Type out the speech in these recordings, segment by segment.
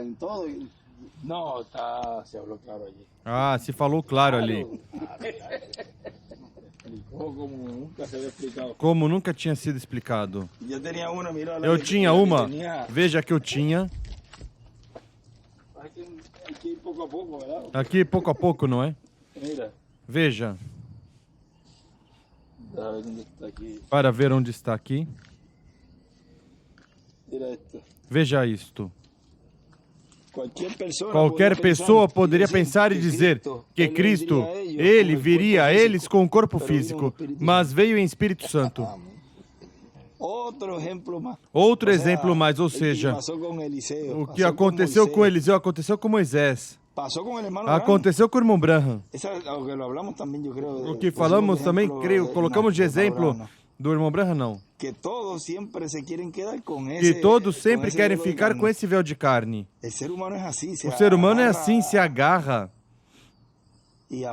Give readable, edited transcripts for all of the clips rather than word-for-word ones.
em todo. No, se habló claro allí. Ah, se falou claro ali. Explicó como nunca se había explicado. Como nunca tinha sido explicado. Yo tenía una, mira. Eu tinha uma, veja que eu tinha. Hay que ir poco a poco, ¿verdad? Aqui, pouco a pouco, não é? Mira. Veja, A ver dónde está aquí. para ver onde está aqui. Mira esto. Veja isto. Qualquer Qualquer pessoa poderia pensar e dizer que Cristo, ele viria a eles com o corpo físico, mas veio em Espírito Santo. Outro exemplo mais, ou seja, o que aconteceu com Eliseu aconteceu com Moisés. Aconteceu com o irmão Branham. O que falamos também, creio, colocamos de exemplo do irmão Branham, não. Que todos sempre querem ficar com esse véu de carne. O ser humano é assim, se agarra. E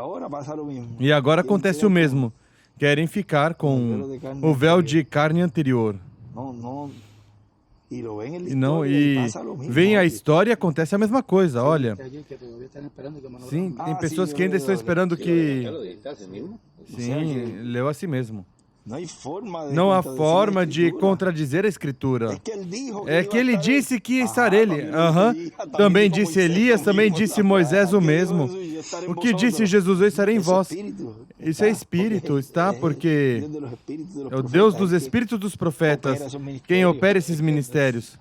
agora acontece o mesmo. Querem ficar com o véu de carne anterior. E vem a história e acontece a mesma coisa, olha. Sim, tem pessoas que ainda estão esperando que... Sim, leu assim mesmo. Não há forma de contradizer a Escritura. É que ele disse que estará ele. Também disse Elias, também disse Moisés o mesmo. O que disse Jesus, eu estarei em vós. Isso é Espírito, está? Porque é o Deus dos Espíritos dos profetas quem opera esses ministérios.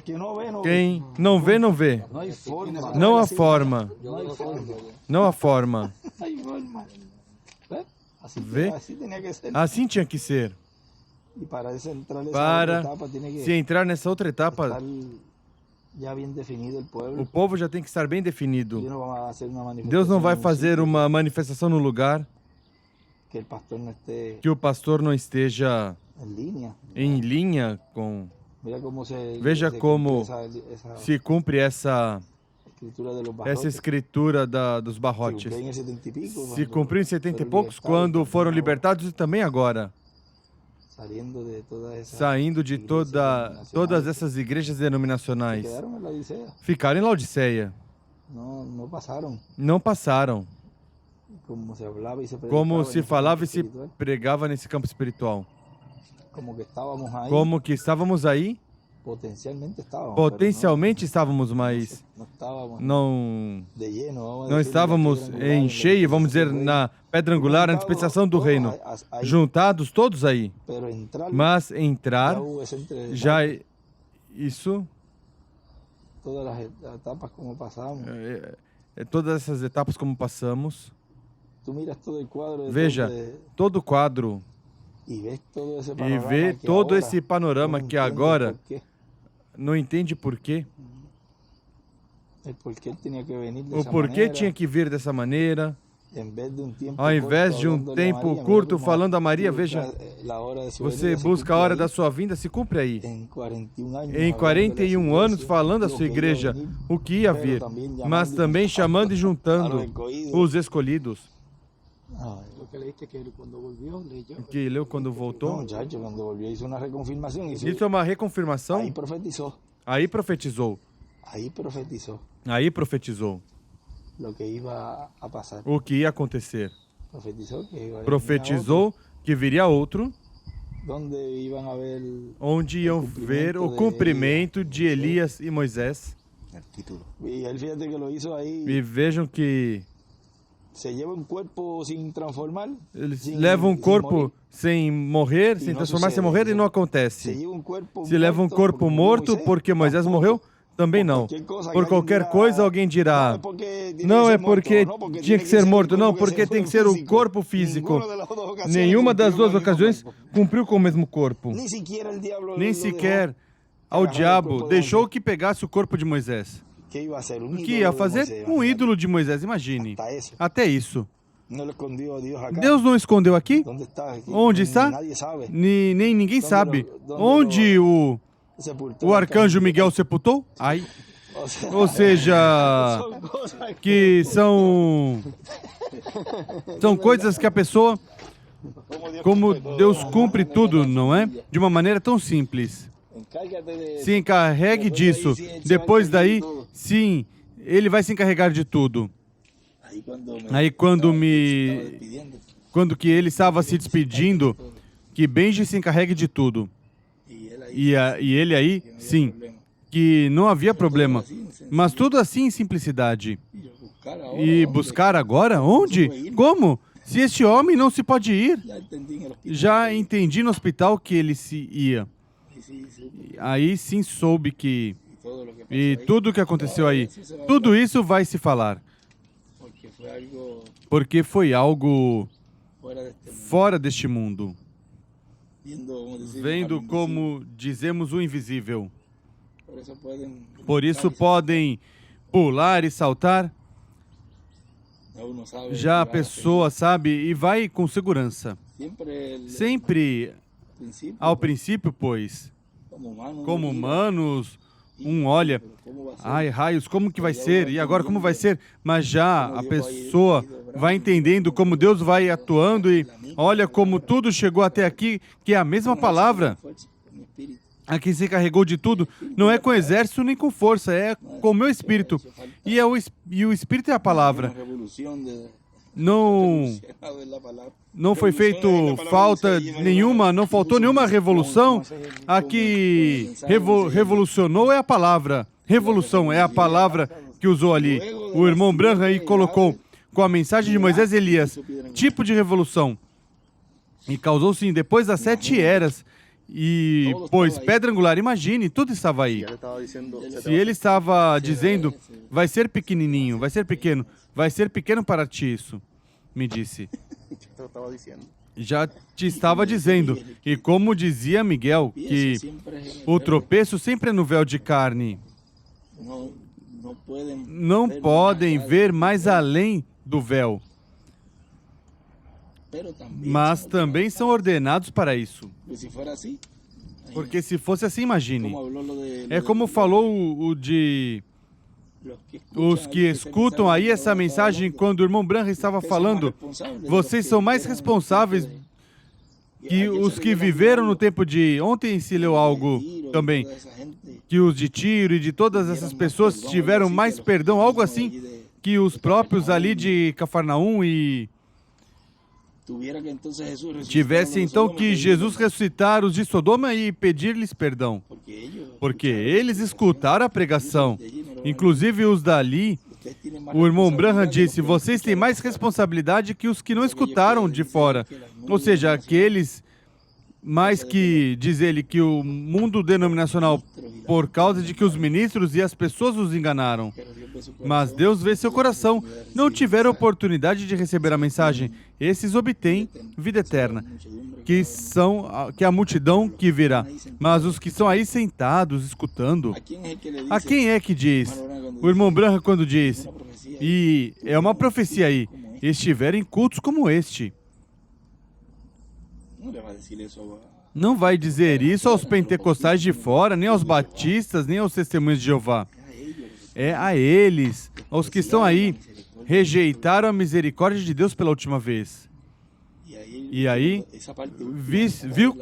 Quem não vê, não vê. Não há forma. Não há forma. Vê? Assim tinha que ser. Para se entrar nessa outra etapa, o povo já tem que estar bem definido. Deus não vai fazer uma manifestação no lugar que o pastor não esteja em linha com... Veja como se cumpre essa escritura dos barrotes. Se cumpriu em 70 e poucos, quando foram libertados, e também agora. Saindo de todas essas igrejas denominacionais. Ficaram em Laodiceia. Não passaram. Como se falava e se pregava nesse campo espiritual. Como que estávamos aí. Potencialmente estávamos, mas não estávamos em cheio, vamos dizer, na pedra angular, na dispensação do reino, juntados todos aí. Mas entrar, já isso, todas essas etapas como passamos, veja todo o quadro e vê todo esse panorama que agora não entende por quê. O porquê tinha que vir dessa maneira. Ao invés de um tempo curto falando a Maria, veja, você busca a hora da sua vinda, se cumpre aí. Em 41 anos falando à sua igreja o que ia vir, mas também chamando e juntando os escolhidos. O que leu quando voltou? Isso é uma reconfirmação. Aí profetizou. Aí profetizou. O que ia acontecer. Profetizou que viria outro, onde iam ver o cumprimento de Elias e Moisés. E vejam que eles levam um corpo sem morrer, sem transformar, sem morrer, e não acontece. Se leva um corpo morto porque Moisés morreu, também não. Por qualquer coisa, alguém dirá, não é porque tinha que ser morto, não, porque tem que ser o corpo físico. Nenhuma das duas ocasiões cumpriu com o mesmo corpo. Nem sequer ao diabo deixou que pegasse o corpo de Moisés. O que ia fazer? Um ídolo de Moisés, imagine. Até isso. Deus não escondeu aqui? Onde está? Nem ninguém sabe. Onde o arcanjo Miguel sepultou? Aí. Ou seja, que são coisas que a pessoa, como Deus cumpre tudo, não é? De uma maneira tão simples. Se encarregue disso. Depois daí, sim, ele vai se encarregar de tudo. Aí quando que ele estava se despedindo, que Benji se encarregue de tudo. E ele aí, sim, que não havia problema. Mas tudo assim em simplicidade. E buscar agora? Onde? Como? Se este homem não se pode ir. Já entendi no hospital que ele se ia. Aí sim soube que... E tudo o que aconteceu aí, tudo isso vai se falar. Porque foi algo fora deste mundo. Vendo como dizemos o invisível. Por isso podem pular e saltar. Já a pessoa sabe e vai com segurança. Sempre ao princípio, pois, como humanos, olha, ai, raios, como que vai ser? E agora como vai ser? Mas já a pessoa vai entendendo como Deus vai atuando e olha como tudo chegou até aqui, que é a mesma palavra. A quem se encarregou de tudo, não é com exército nem com força, é com o meu espírito. E o espírito é a palavra. Não foi feito falta nenhuma, não faltou nenhuma revolução. A que revolucionou é a palavra. Revolução é a palavra que usou ali. O irmão Branham aí colocou com a mensagem de Moisés e Elias, tipo de revolução. E causou sim, depois das 7 eras. E, pois, pedra angular, imagine, tudo estava aí. Se ele estava dizendo, vai ser pequenininho, vai ser pequeno para ti isso, me disse. Já te estava dizendo. E como dizia Miguel, que o tropeço sempre é no véu de carne. Não podem ver mais além do véu. Mas também são ordenados para isso. Porque se fosse assim, imagine. É como falou os que escutam aí essa mensagem quando o irmão Branham estava falando. Vocês são mais responsáveis que os que viveram no tempo de... Ontem se leu algo também. Que os de Tiro e de todas essas pessoas tiveram mais perdão, algo assim, que os próprios ali de Cafarnaum e... Tivesse então que Jesus ressuscitar os de Sodoma e pedir-lhes perdão, porque eles escutaram a pregação, inclusive os dali. O irmão Branham disse, vocês têm mais responsabilidade que os que não escutaram de fora, ou seja, aqueles, mais que, diz ele, que o mundo denominacional, por causa de que os ministros e as pessoas os enganaram. Mas Deus vê seu coração. Não tiveram oportunidade de receber a mensagem. Esses obtêm vida eterna, que é a multidão que virá. Mas os que estão aí sentados, escutando, a quem é que diz? O irmão Branham quando diz, e é uma profecia aí, estiverem cultos como este. Não vai dizer isso aos pentecostais de fora, nem aos batistas, nem aos testemunhos de Jeová. É a eles, aos que estão aí, rejeitaram a misericórdia de Deus pela última vez. E aí, viu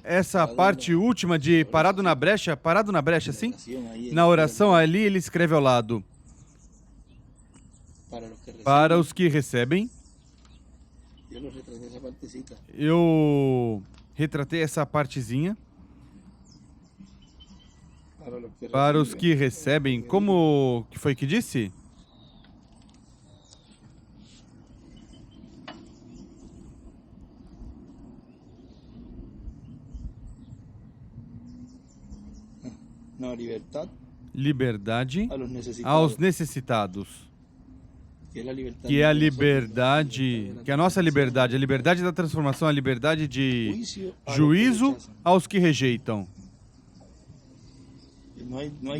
essa parte última de parado na brecha, assim? Na oração ali, ele escreve ao lado. Para os que recebem, eu retratei essa partezinha. Para os que recebem, como que foi que disse? Liberdade aos necessitados. Que é a liberdade, que é a nossa liberdade, a liberdade da transformação, a liberdade de juízo aos que rejeitam.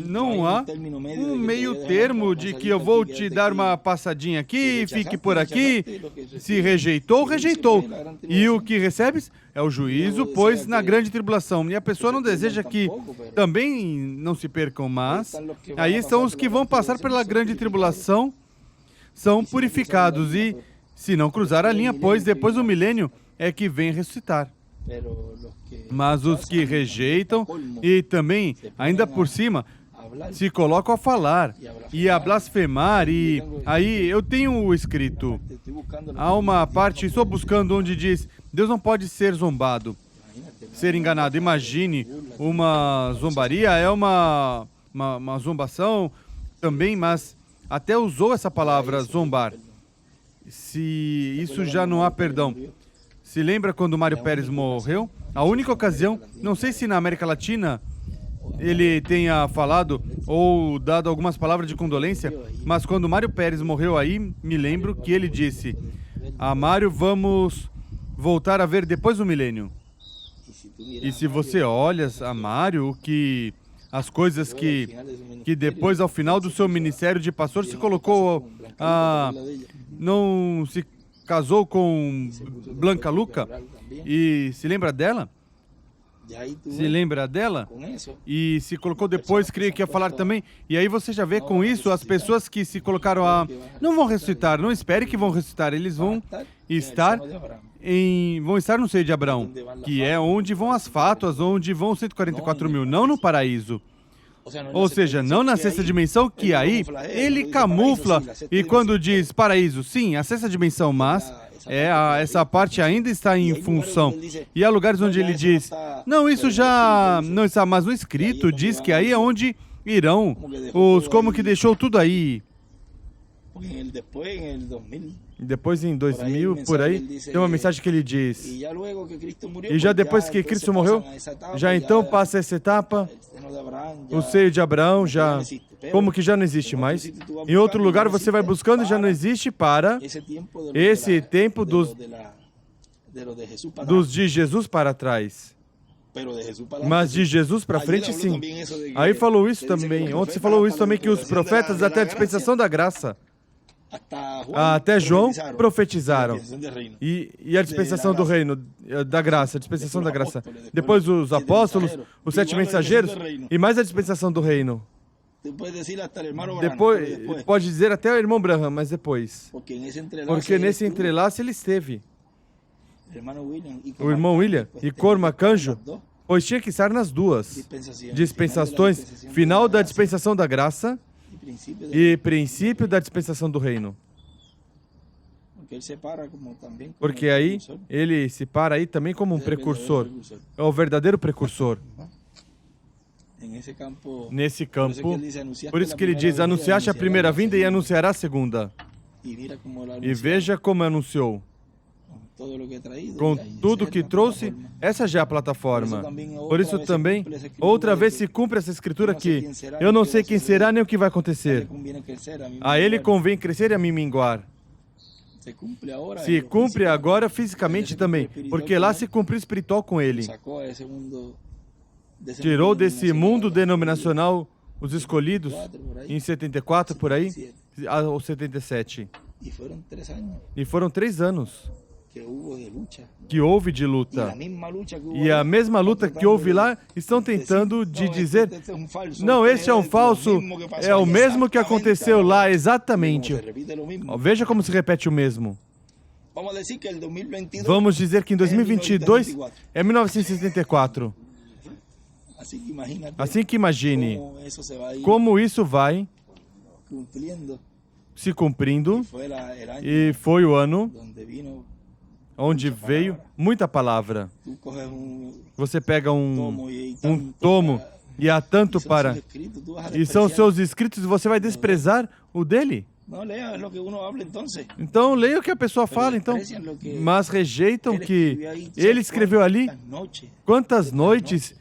Não há um meio termo de que eu vou te dar uma passadinha aqui, fique por aqui. Se rejeitou, rejeitou. E o que recebes é o juízo, pois na grande tribulação. E a pessoa não deseja que também não se percam, mas aí estão os que vão passar pela grande tribulação, são purificados e, se não cruzar a linha, pois depois do milênio é que vem ressuscitar. Mas os que rejeitam e também, ainda por cima, se colocam a falar e a blasfemar. E aí eu tenho escrito, há uma parte, estou buscando onde diz, Deus não pode ser zombado, ser enganado. Imagine, uma zombaria é uma zombação também, mas até usou essa palavra, zombar. Se isso já não há perdão. Se lembra quando Mário Pérez morreu? A única ocasião, não sei se na América Latina ele tenha falado ou dado algumas palavras de condolência, mas quando Mário Pérez morreu aí, me lembro que ele disse, a Mário vamos voltar a ver depois do milênio. E se você olha a Mário, as coisas que depois, ao final do seu ministério de pastor, se colocou, não se casou com Blanca Luca, e se lembra dela? Se lembra dela? E se colocou depois, creio que ia falar também. E aí você já vê com isso, as pessoas que se colocaram não vão ressuscitar, não espere que vão ressuscitar, eles vão estar no seio de Abraão, que é onde vão as fátuas, onde vão 144 mil, não no paraíso. Ou seja, não na sexta dimensão, que aí ele camufla, e quando diz paraíso, sim, a sexta dimensão, mas essa parte ainda está em função. E há lugares onde ele diz, não, isso já não está, mas no escrito diz que aí é onde irão como que deixou tudo aí. Depois em 2000, por aí, tem uma mensagem que ele diz, e já depois que Cristo morreu, já então passa essa etapa, o seio de Abraão já, como que já não existe mais. Em outro lugar você vai buscando e já não existe para esse tempo dos de Jesus para trás. Mas de Jesus para frente, sim. Aí falou isso também, ontem você falou isso também, que os profetas até a dispensação da graça, até João profetizaram. E a dispensação do reino, da graça, a dispensação da graça. Depois os apóstolos, os 7 mensageiros, e mais a dispensação do reino. Depois, pode dizer até o irmão Branham, mas depois. Porque nesse entrelaço ele esteve. O irmão William e Cormac Anjo, pois tinha que estar nas duas dispensações, final da dispensação da graça e princípio da dispensação do reino. Porque aí, ele se para aí também como um precursor. É o verdadeiro precursor. Nesse campo, por isso que ele diz, anunciaste a primeira vinda e anunciará a segunda. E veja como anunciou. Com tudo que trouxe, essa já é a plataforma. Por isso também, outra vez se cumpre essa escritura que eu não sei quem será nem o que vai acontecer. A ele convém crescer e a mim minguar. Se cumpre agora fisicamente também, porque lá se cumpriu espiritual com ele. Tirou desse mundo denominacional os escolhidos em 74, por aí, ou 77. E foram 3 anos que houve de luta. E a mesma luta que houve lá, estão tentando de dizer, não, este é um falso, é o mesmo que aconteceu lá, exatamente. Veja como se repete o mesmo. Vamos dizer que em 2022 é 1974. Assim que imagine como isso vai se cumprindo, e foi o ano onde veio muita palavra. Você pega um tomo e há tanto para... E são seus escritos e você vai desprezar o dele. Então leia o que a pessoa fala, então. Mas rejeitam que ele escreveu ali. Quantas noites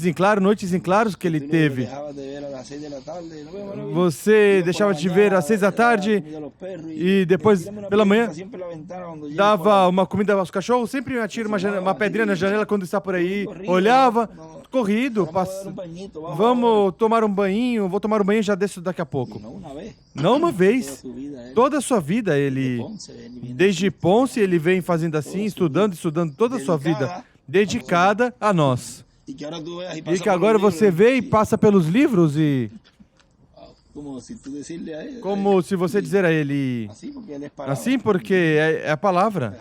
em claros que ele teve. Você deixava de ver às 6 da tarde e depois, pela manhã, dava uma comida aos cachorros, sempre atira uma pedrinha na janela quando está por aí, olhava, corrido, vamos tomar um banho, vou tomar um banho e já desço daqui a pouco. Não uma vez, toda a sua vida, ele, desde Ponce, ele vem fazendo assim, estudando toda a sua vida, dedicada a nós. E que agora você vê e passa pelos livros e Como se você dizer a ele, assim porque é a palavra.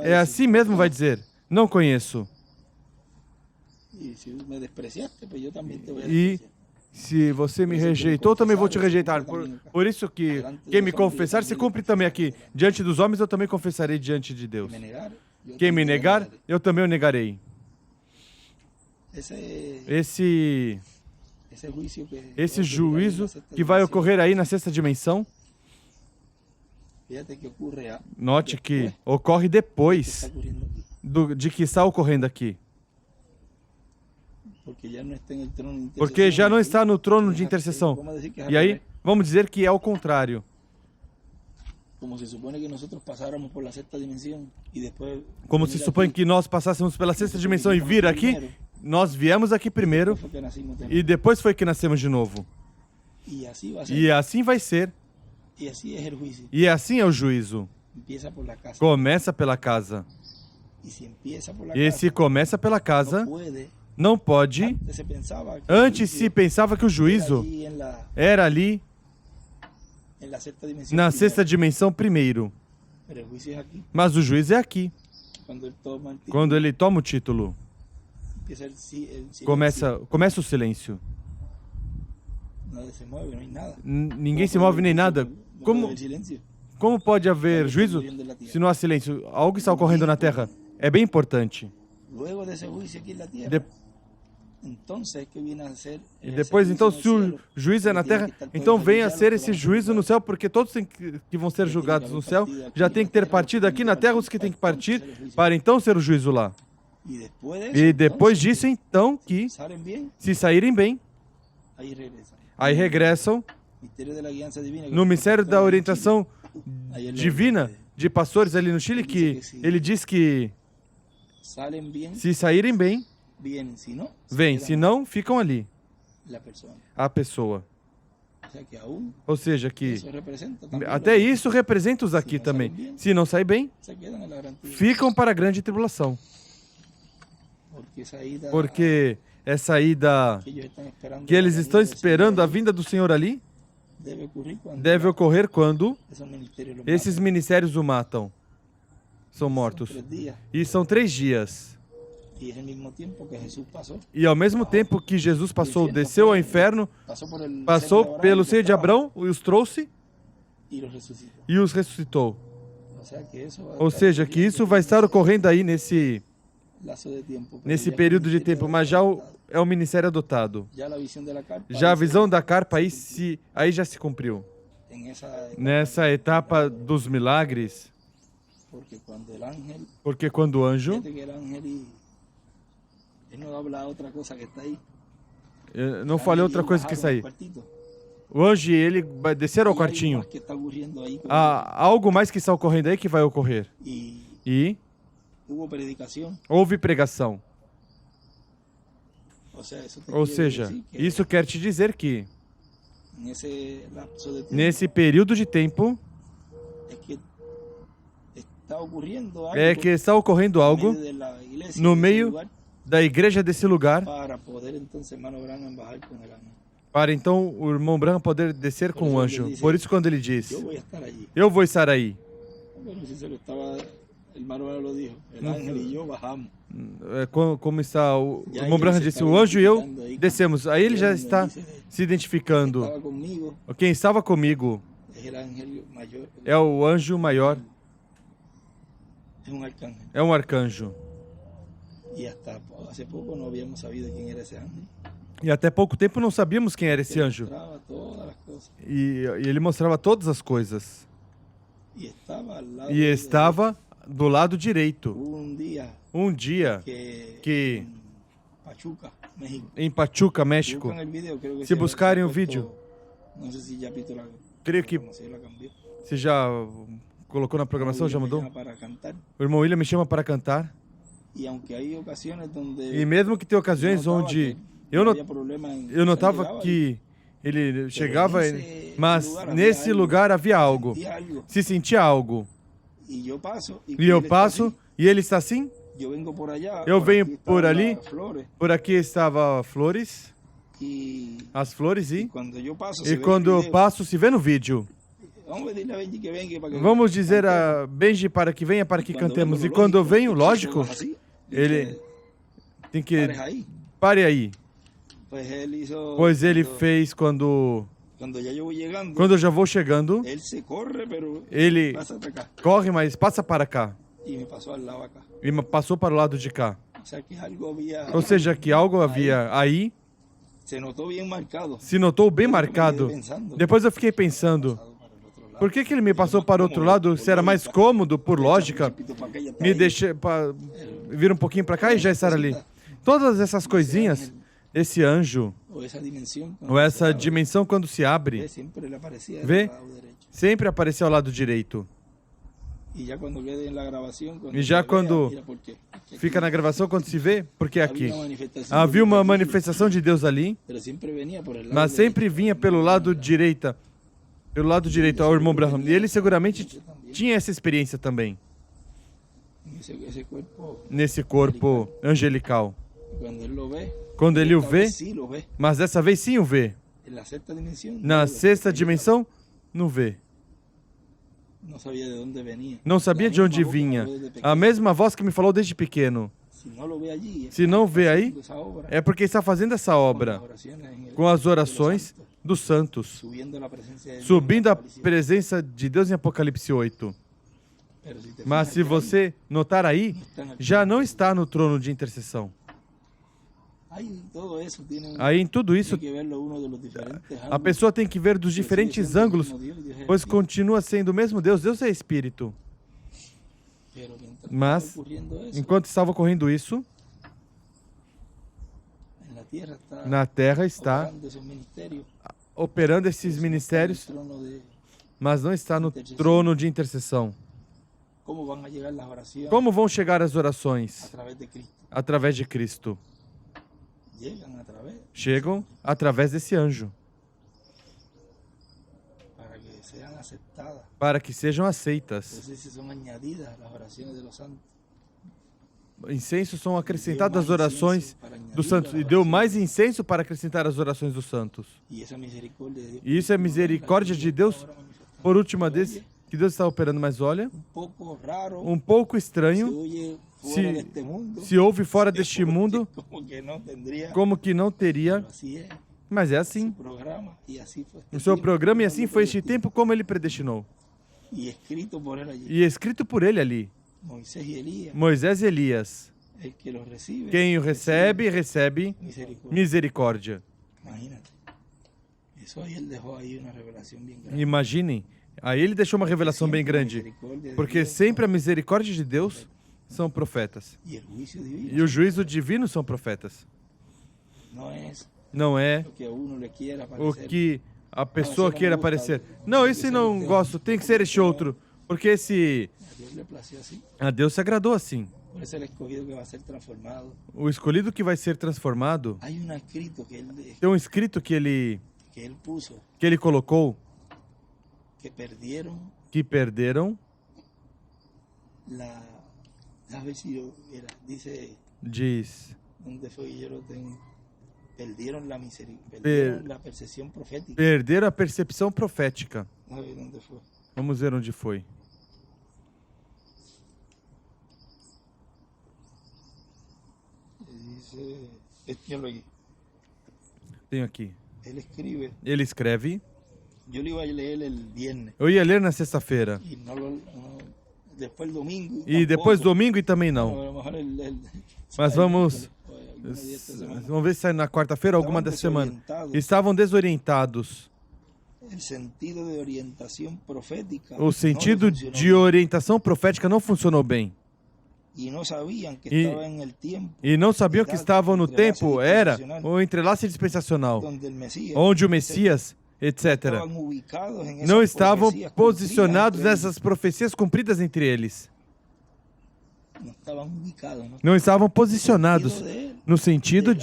É assim mesmo vai dizer, não conheço. E se você me rejeitou, eu também vou te rejeitar. Por isso que quem me confessar, se cumpre também aqui. Diante dos homens, eu também confessarei diante de Deus. Quem me negar, eu também o negarei. Esse juízo que vai ocorrer aí na sexta dimensão, note que ocorre depois de que está ocorrendo aqui. Porque já não está no trono de intercessão. E aí, vamos dizer que é o contrário. Como se supõe que nós passássemos pela sexta dimensão e vir aqui, nós viemos aqui primeiro e depois foi que nascemos de novo. E assim vai ser. E assim é o juízo. Começa pela casa. E se começa pela casa, não pode. Antes se pensava que o juízo era ali na sexta dimensão primeiro. Mas o juízo é aqui. Quando ele toma o título, começa o silêncio. Ninguém se move nem nada. Como pode haver juízo se não há silêncio? Algo está ocorrendo na Terra. É bem importante. E depois, então, se o juízo é na Terra, então venha a ser esse juízo no céu, porque todos que vão ser julgados no céu já tem que ter partido aqui na Terra, os que têm que partir, para então ser o juízo lá. E depois disso, então, que se saírem bem, aí regressam no mistério da orientação divina de pastores ali no Chile, que ele diz que se saírem bem, vêm, se não, ficam ali. A pessoa. Ou seja, que até isso representa os aqui também. Se não sair bem, ficam para a grande tribulação. Porque essa ida que eles estão esperando a vinda do Senhor ali deve ocorrer quando esses ministérios o matam. São mortos. E são 3 dias. E ao mesmo tempo que Jesus passou, desceu ao inferno, passou pelo seio de Abraão e os trouxe e os ressuscitou. Ou seja, que isso vai estar ocorrendo aí nesse período de tempo, mas já é o ministério adotado. Já a visão da carpa aí já se cumpriu. Nessa etapa dos milagres, porque quando o anjo não falei outra coisa que isso aí. O anjo, ele vai descer ao quartinho. Há algo mais que está ocorrendo aí que vai ocorrer. E houve pregação. Ou seja, isso quer te dizer que nesse período de tempo é que está ocorrendo algo no meio da igreja desse lugar para então o irmão Branham poder descer com o anjo. Por isso quando ele diz, eu vou estar aí. Como está o irmão Branham disse, o anjo e eu descemos. Aí ele já está se identificando. Quem estava comigo é o anjo maior. É um arcanjo. E até pouco tempo não sabíamos quem era esse anjo. E ele mostrava todas as coisas. E estava do lado direito. Um dia que em Pachuca, México, se buscarem o vídeo, creio que você já colocou na programação, já mandou? O irmão William me chama para cantar. E mesmo que tem ocasiões onde eu notava que ele chegava, mas nesse lugar havia algo. Se sentia algo. E eu passo, e ele está assim. Eu venho por ali, por aqui estava flores. as flores e quando eu passo, e quando eu passo se vê no vídeo. Vamos dizer a Benji para que venha para que cantemos. E quando eu venho, lógico, ele tem que pare aí. Pois ele fez quando eu já vou chegando, ele corre, mas passa para cá. E me passou para o lado de cá. Ou seja, que algo havia aí. Se notou bem marcado. Depois eu fiquei pensando, por que ele me passou para o outro lado? Se era mais cômodo, por lógica, me deixar vir um pouquinho para cá e já estar ali. Todas essas coisinhas, esse anjo, ou essa dimensão quando se abre, vê? Sempre aparecia ao lado direito. E já quando fica na gravação, quando se vê, porque aqui havia uma manifestação de Deus ali, mas sempre vinha pelo lado direito, ao irmão Branham. E ele seguramente tinha essa experiência também, nesse corpo angelical. Quando ele o vê, mas dessa vez sim o vê. Na sexta dimensão, não vê. Não sabia de onde vinha. A mesma voz que me falou desde pequeno. Se não vê aí, é porque está fazendo essa obra com as orações dos santos, subindo a presença de Deus em Apocalipse 8. Mas se você notar aí, já não está no trono de intercessão. Aí em tudo isso, a pessoa tem que ver dos diferentes ângulos, pois continua sendo o mesmo Deus. Deus é Espírito. Mas, enquanto estava ocorrendo isso, na Terra está operando esses ministérios, mas não está no trono de intercessão. Como vão chegar as orações? Através de Cristo. Chegam através desse anjo. Para que sejam aceitas. Incensos são acrescentados às orações dos santos. E deu mais incenso para acrescentar as orações dos santos. E isso é misericórdia de Deus. Por última vez que Deus está operando, mas olha, um pouco estranho, se ouve fora deste mundo, como que não teria, mas é assim. O seu programa, e assim foi este tempo como ele predestinou. E escrito por ele ali. Moisés e Elias. Quem o recebe, recebe misericórdia. Imaginem, aí ele deixou uma revelação bem grande, porque sempre a misericórdia de Deus são profetas. E o juízo divino são profetas. Não é o que a pessoa queira aparecer. Não, esse não gosto, tem que ser este outro. Porque esse... A Deus se agradou assim. O escolhido que vai ser transformado, tem um escrito que ele colocou, que perderam, diz, perderam a percepção profética. Vamos ver onde foi. Tenho aqui. Ele escreve. Eu ia ler na sexta-feira. E depois domingo e também não. Mas vamos ver se sai na quarta-feira ou alguma dessa semana. Estavam desorientados. O sentido de orientação profética não funcionou bem. E não sabiam que estavam no tempo, era o entrelace dispensacional, onde o Messias, etc., não estavam posicionados nessas profecias cumpridas entre eles. Não estavam posicionados no sentido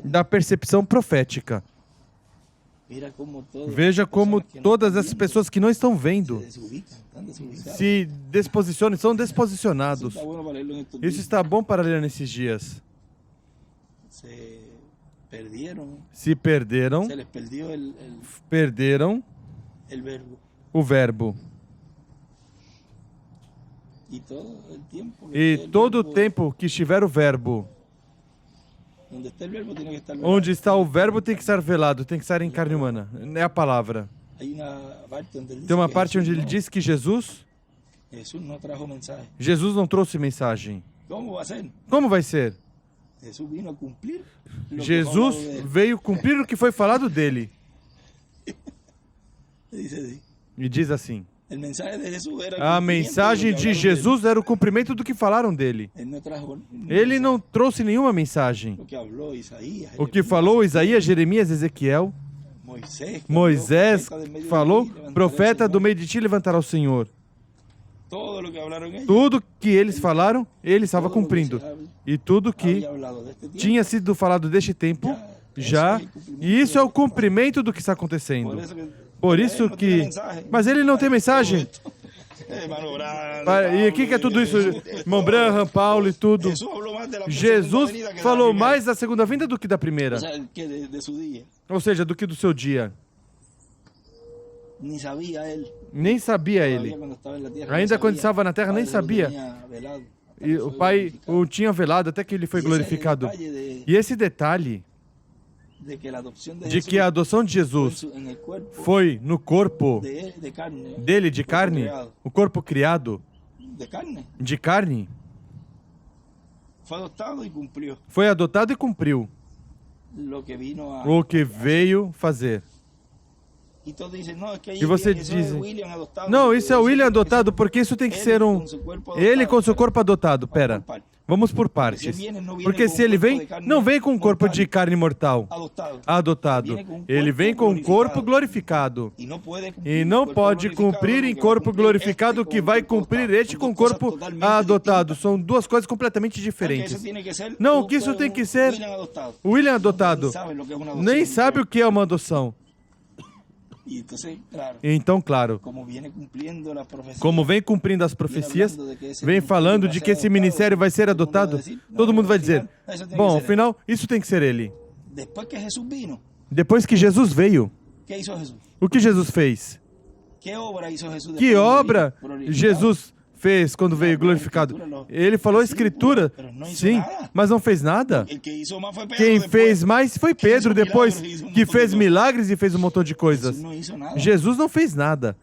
da percepção profética. Veja como todas essas pessoas que não estão vendo se desposicionam, são desposicionados. Isso está bom para ler nesses dias. se perderam, se les perdió perderam el verbo. o verbo. Y todo el tiempo que E esté el todo o verbo, tempo que estiver o verbo, donde esté el verbo tiene que estar onde está o verbo tem que estar velado, tem que estar em carne humana. É a palavra. Hay una parte donde él dice Tem uma que parte onde Jesús ele diz que Jesús no trajo mensaje. Jesus não trouxe mensagem. ¿Cómo va a ser? Como vai ser? Jesús vino a cumplir lo que Jesus fue hablado de él. veio cumprir o que foi falado dele. Dice así. E diz assim: El mensaje de Jesús era el a cumplimiento mensagem lo que de hablaron de él. Jesus era o cumprimento do que falaram dele. Él no trajo Ele não trouxe nenhuma mensagem. lo que habló Isaías, O que falou Isaías, Jeremias, Ezequiel, Moisés falou, profeta do meio de ti levantará o Senhor. todo lo que hablaron ellos, Tudo que eles falaram, ele estava todo lo que cumprindo. se habla, E tudo que había hablado de este tiempo. tinha sido falado deste tempo, já. E isso é o cumprimento do que está acontecendo. Por isso que... Mas ele não tem mensagem. E o que é tudo isso? Irmão Branham, Paulo e tudo. Jesus falou mais da segunda vinda do que da primeira. O sea, que de su día. Ou seja, do que do seu dia. Ni sabía él. Nem sabia ele. Todavía cuando estaba en la tierra, Ainda no quando sabía. estava na terra, nem Padre lo sabia. tenía velado, hasta E que o fue Pai glorificado. o tinha velado até que ele foi Y ese es el glorificado. detalle E esse detalhe de que la adopción de de Jesús que a adoção de fue Jesus en el cuerpo foi no corpo de carne, dele, de cuerpo carne, creado, o corpo criado de carne, de carne, fue adoptado y cumplió foi adotado e cumpriu lo que vino a... o que veio fazer. Y todos dicen, no, es que ahí E você eso es diz, William adoptado. não, isso é o Eso William tiene que ser adotado, porque isso tem que ser um... con su cuerpo Ele adoptado. com seu corpo adotado, pera. Vamos por parte. Vamos por partes. Porque se ele vem, não vem com um corpo de carne mortal, Adoptado. adotado. Ele vem com um corpo glorificado. Y no puede cumplir E não cuerpo pode glorificado, cumprir lo em que va a corpo cumplir glorificado o este que con vai cuerpo cumprir adoptado. este Son com dos cosas corpo totalmente adotado. distintas. São duas coisas completamente Porque diferentes. eso tiene que ser Não, un- que isso tem que un ser William adoptado. o William adotado. Nem sabe lo que es una adopción. Nem sabe o que é uma adoção. Y entonces, claro, Então, claro, como viene cumpliendo las profecías, como vem cumprindo as profecias, vem falando de que esse ministério vai ser adotado, todo mundo vai dizer, bom, afinal, isso tem que ser ele. después que Jesús vino, Depois que Jesus veio, ¿qué hizo Jesús? o que Jesus fez? ¿Qué obra hizo Jesús? Que después de obra morir glorificado? Jesus fez quando veio glorificado? Ele falou a escritura, sim, mas não fez nada. El que hizo más fue Pedro, Quem después. fez mais foi Pedro, depois que fez milagres e fez um montão de coisas. Jesús no hizo nada. Jesus não fez nada.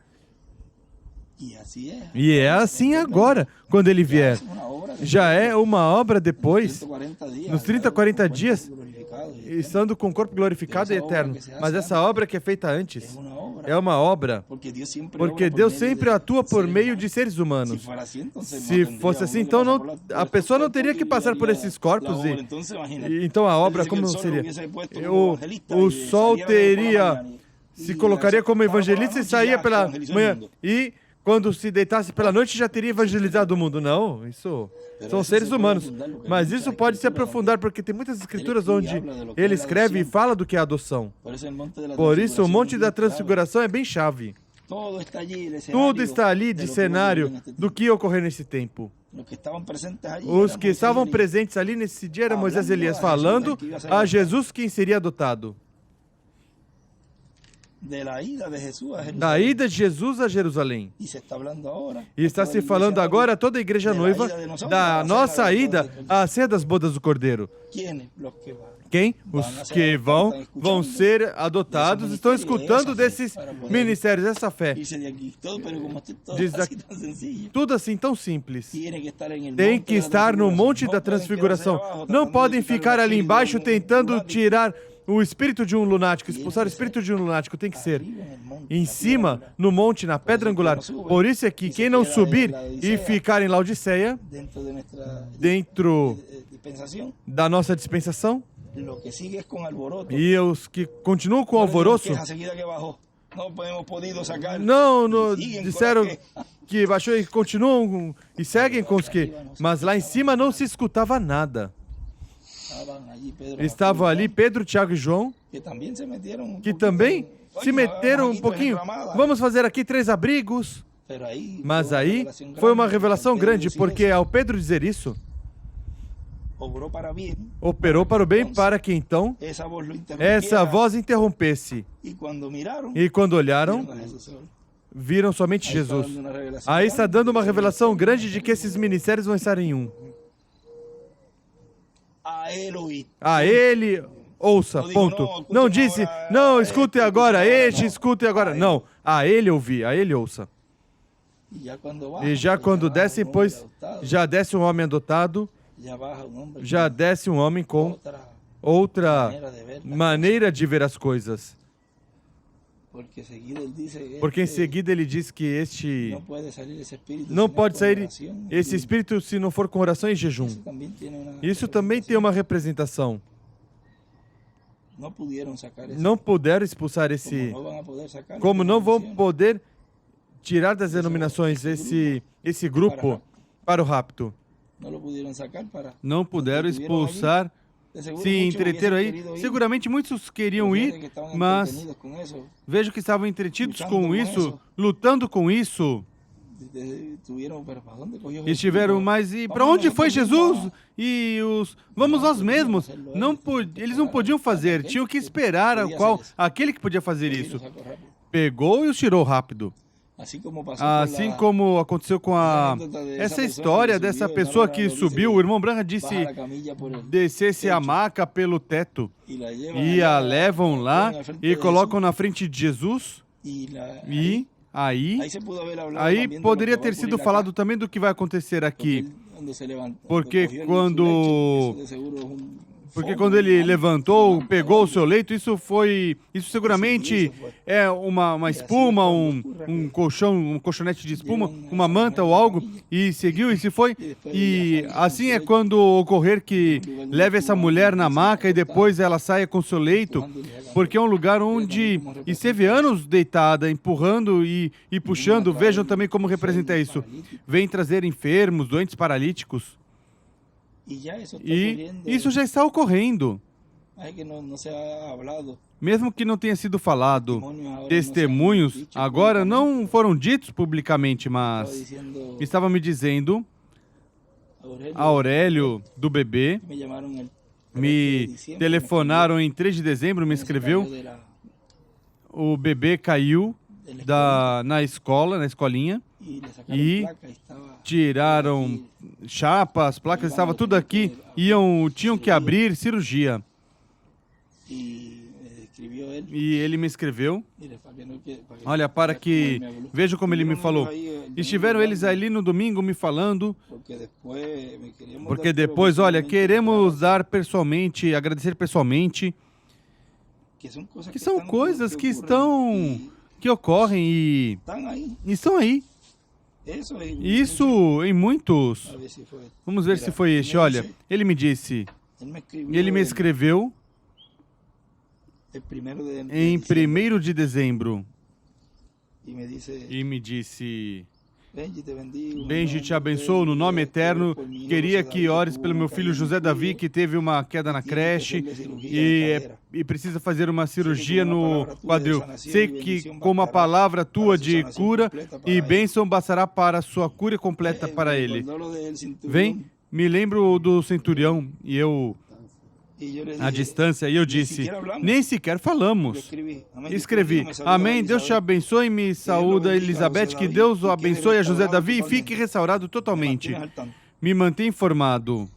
Y así es. E é assim agora, quando ele vier. Es una obra de Já é uma obra depois, 140 días, nos 30, 40 dias, glorificado, y estando com o corpo glorificado e eterno. Mas essa obra que é feita antes es una obra. é uma obra, Porque Dios siempre porque obra por Deus medio sempre de atua por seres meio humanos. de seres Se humanos. fuera así, entonces Se no fosse tendría assim, uno que então pasar não, por a estos pessoa não cuerpos teria que y passar por haría esses la corpos. obra. Entonces, imagínate. Então a obra Dice que como el sol seria? hubiese puesto como O, evangelista o y sol saliera por la teria mañana y se colocaria como para por la evangelista e noche saía ya pela evangelizó el manhã. mundo. E quando se deitasse pela noite já teria evangelizado o mundo. Não, isso são seres humanos. Mas isso pode se aprofundar porque tem muitas escrituras onde ele escreve e fala do que é adoção. Por isso o Monte da Transfiguração é bem chave. Tudo está ali de cenário do que ocorreu nesse tempo. Os que estavam presentes ali nesse dia eram Moisés e Elias falando a Jesus quem seria adotado. Da ida de Jesus a Jerusalém. E está se falando agora a toda a igreja noiva da nossa ida à ceia das bodas do Cordeiro. Quem? Os que vão ser adotados, estão escutando desses ministérios, essa fé. Diz aqui, tudo assim tão simples. Tem que estar no Monte da Transfiguração. Não podem ficar ali embaixo tentando tirar o espírito de um lunático, expulsar o espírito de um lunático. Tem que ser em cima, no monte, na pedra angular. Por isso é que quem não subir e ficar em Laodiceia, dentro da nossa dispensação, e os que continuam com o alvoroço, não disseram que baixou e continuam e seguem com os que... Mas lá em cima não se escutava nada. Estavam ali Pedro, Tiago e João, que também se meteram um pouquinho. Vamos fazer aqui 3 abrigos. Mas aí foi uma revelação grande, porque ao Pedro dizer isso, operou para o bem, para que então essa voz interrompesse. E quando olharam, viram somente Jesus. Aí está dando uma revelação grande de que esses ministérios vão estar em um. A ele ouça, ponto. Não disse, não, escute agora este, escute agora. Não, a ele ouvir, a ele ouça. E já quando descem, pois, já desce um homem adotado, já desce um homem com outra maneira de ver as coisas. Porque em seguida ele diz que não pode sair esse espírito se não for com oração e jejum. Isso também tem uma representação. Não puderam expulsar esse... Como não vão poder tirar das denominações esse grupo para o rapto. Não puderam expulsar. Se entreteram aí. Seguramente muitos queriam ir, mas vejo que estavam entretidos com isso, lutando com isso. Estiveram mais... E para onde foi Jesus? E os... Vamos nós mesmos. Eles não podiam fazer, tinham que esperar aquele que podia fazer isso. Pegou e os tirou rápido. Assim como aconteceu com essa história dessa pessoa que subiu, o irmão Branham disse, descesse a maca pelo teto e a levam lá e colocam na frente de Jesus e aí poderia ter sido falado também do que vai acontecer aqui, porque quando ele levantou, pegou o seu leito, isso seguramente é uma espuma, um colchão, um colchonete de espuma, uma manta ou algo, e seguiu e se foi. E assim é quando ocorrer que leve essa mulher na maca e depois ela saia com o seu leito, porque é um lugar onde esteve anos deitada, empurrando e puxando. Vejam também como representa isso. Vem trazer enfermos, doentes paralíticos. E isso já está ocorrendo. Mesmo que não tenha sido falado, testemunhos agora não foram ditos publicamente, mas estava me dizendo, Aurélio do bebê, me telefonaram em 3 de dezembro, me escreveu, o bebê caiu na escolinha, e tiraram chapas, placas, estava tudo aqui, tinham que abrir cirurgia. E ele me escreveu, olha, para que veja como ele me falou. Estiveram eles ali no domingo me falando, porque depois, olha, queremos dar pessoalmente, agradecer pessoalmente, que são coisas que ocorrem e estão aí. Isso em muitos. Vamos ver se foi este. Olha, ele me disse, ele me escreveu em 1º de dezembro e me disse, Benji, te abençoo no nome eterno. Queria que ores pelo meu filho José Davi, que teve uma queda na creche e precisa fazer uma cirurgia no quadril. Sei que com uma palavra tua de cura e bênção bastará para a sua cura completa para ele. Vem, me lembro do centurião e eu, à distância, e eu disse, nem sequer falamos. Escrevi, amém, Deus te abençoe, me saúda Elizabeth, que Deus o abençoe a José Davi e fique restaurado totalmente. Me mantém informado.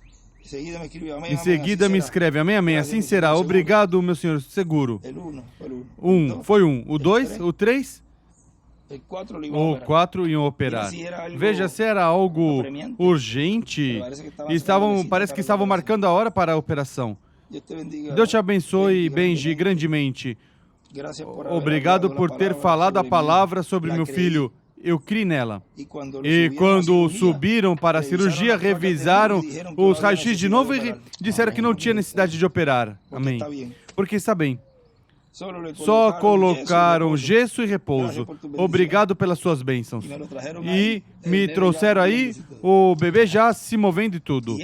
Em seguida me escreve, amém, amém, assim será. Obrigado, meu senhor, seguro. Foi um. O 2, o 3, o 4 iam operar. Veja, se era algo urgente, parece que estavam marcando a hora para a operação. Deus te abençoe, Benji, grandemente. Obrigado por ter falado a palavra sobre meu filho. Eu criei nela. E quando subiram para a cirurgia, revisaram os raios-x de novo e disseram que não tinha necessidade de operar. Amém. Porque está bem. Só colocaram gesso e repouso. Obrigado pelas suas bênçãos. E me trouxeram aí o bebê já se movendo e tudo.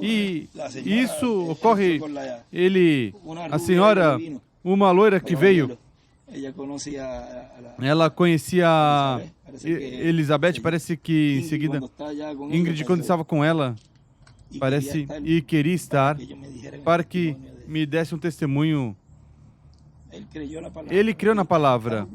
E isso ocorre, a senhora, uma loira que veio, ela conhecia Elizabeth, parece que em seguida, Ingrid, quando estava com ela, parece, e queria estar para que me desse um testemunho. Ele creu na palavra.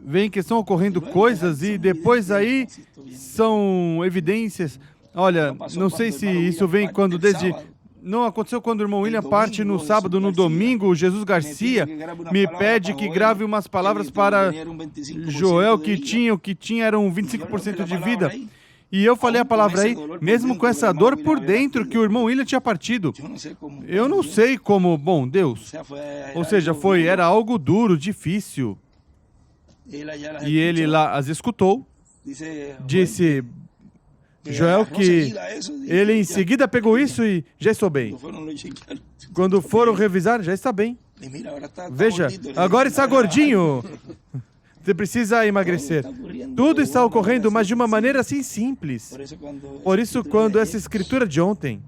Vem que estão ocorrendo coisas e depois aí são evidências. Olha, não sei se isso vem quando desde... Não aconteceu quando o irmão William parte no sábado, no domingo, o Jesus Garcia me pede que grave umas palavras para Joel que tinha eram 25% de vida. E eu falei a palavra aí, mesmo com essa dor por dentro que o irmão William tinha partido. Eu não sei como, bom, Deus. Ou seja, era algo duro, difícil. E ele lá as escutou, disse Joel que ele em seguida pegou isso e já estou bem. Quando foram revisar, já está bem. Veja, agora está gordinho. Você precisa emagrecer. Tudo está ocorrendo, mas de uma maneira assim simples. Por isso, quando essa escritura de ontem,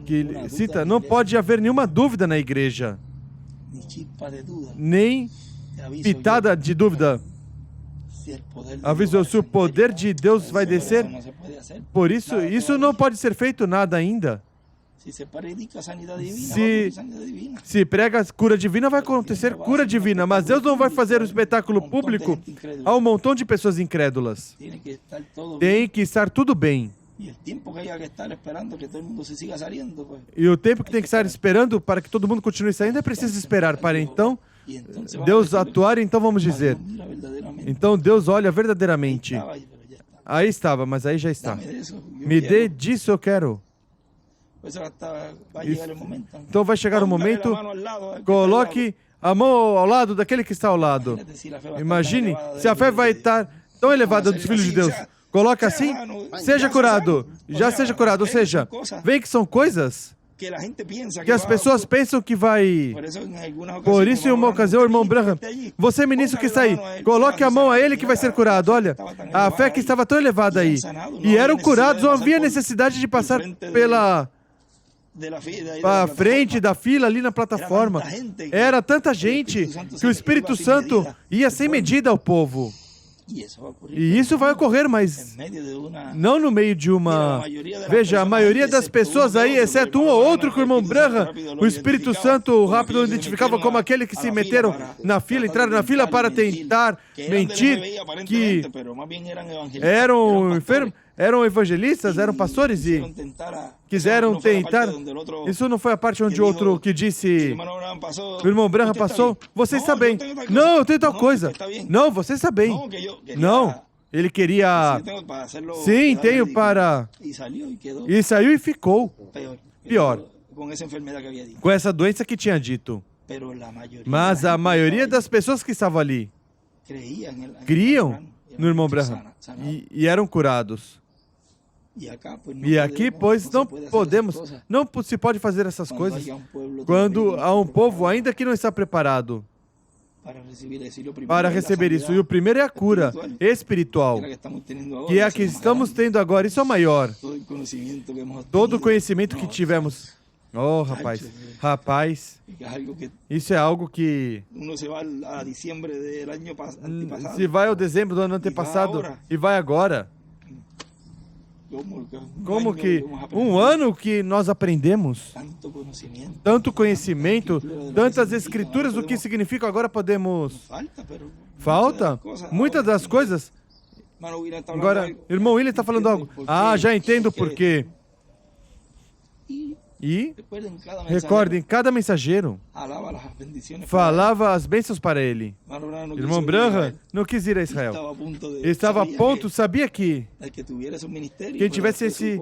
que ele cita, não pode haver nenhuma dúvida na igreja. Nem pitada de dúvida. Avisou, se o poder de Deus vai descer, por isso não pode ser feito nada ainda. Se prega cura divina, vai acontecer cura divina, mas Deus não vai fazer um espetáculo público a um montão de pessoas incrédulas. Tem que estar tudo bem. E o tempo que tem que estar esperando para que todo mundo continue saindo, é preciso esperar para então Deus atuar, então vamos dizer. Então Deus olha verdadeiramente. Aí estava, mas aí já está. Me dê disso, eu quero. Então vai chegar o momento, coloque a mão ao lado daquele que está ao lado. Imagine se a fé vai estar tão elevada dos filhos de Deus. Coloca assim, seja curado, já seja curado. Ou seja, vem que são coisas que as pessoas pensam que vai... Por isso, em uma ocasião, o irmão Branham, você ministro que está aí, coloque a mão a ele que vai ser curado. Olha, a fé que estava tão elevada aí. E eram curados, não havia necessidade de passar pela frente da fila ali na plataforma. Era tanta gente que o Espírito Santo ia sem medida ao povo. E isso vai ocorrer, mas não no meio de uma... Veja, a maioria das pessoas aí, exceto um ou outro que o irmão Branham, o Espírito Santo rápido identificava como aquele que se meteram na fila, entraram na fila para tentar mentir, que eram enfermos, eram evangelistas, eram pastores e quiseram tentar. Isso não foi a parte onde o outro que disse, o irmão Branham passou, você está bem. Não, eu tenho tal coisa. Não, você está bem. Não, ele queria... Sim, tenho para... E saiu e ficou. Pior, com essa doença que tinha dito. Mas a maioria das pessoas que estavam ali criam no irmão Branham e eram curados. E aqui, pois, não se pode fazer essas coisas quando há um povo ainda que não está preparado para receber isso. E o primeiro é a cura espiritual, que é a que estamos tendo agora. Isso é o maior. Todo o conhecimento que tivemos. Oh, rapaz, isso é algo que... Se vai ao dezembro do ano antepassado e vai agora. Como que um ano que nós aprendemos tanto conhecimento, tantas escrituras, o que significa agora podemos... Falta muitas das coisas. Agora, irmão William está falando algo. Ah, já entendo por quê. E, recordem, cada mensageiro falava as bênçãos para ele. Irmão Branham não quis ir a Israel. Ele estava a ponto, sabia que quem tivesse esse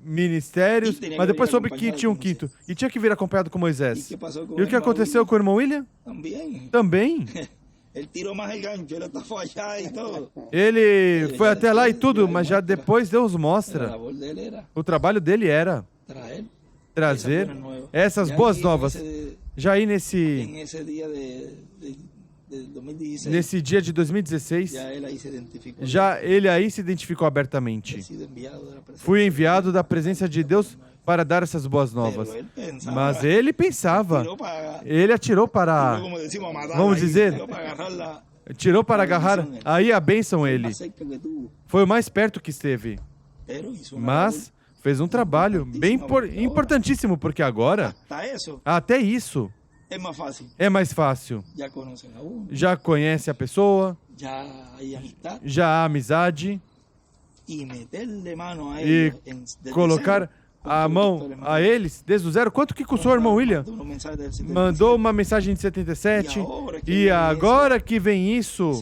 ministérios, mas depois soube que tinha um quinto. E tinha que vir acompanhado com Moisés. E o que aconteceu com o irmão William? Também. Ele foi até lá e tudo, mas já depois Deus mostra. O trabalho dele era trazer essas boas novas. Já aí nesse dia de 2016, já ele aí se identificou abertamente. Fui enviado da presença de Deus para dar essas boas novas. Mas ele pensava, ele atirou para, vamos dizer, tirou para agarrar, aí a bênção ele. Foi o mais perto que esteve. Mas fez um trabalho bem importantíssimo, porque agora, até isso, é mais fácil. Já conhece a pessoa, já há amizade, e colocar a mão a eles desde o zero. Quanto que custou o irmão William? Mandou uma mensagem de 77, e agora que vem isso,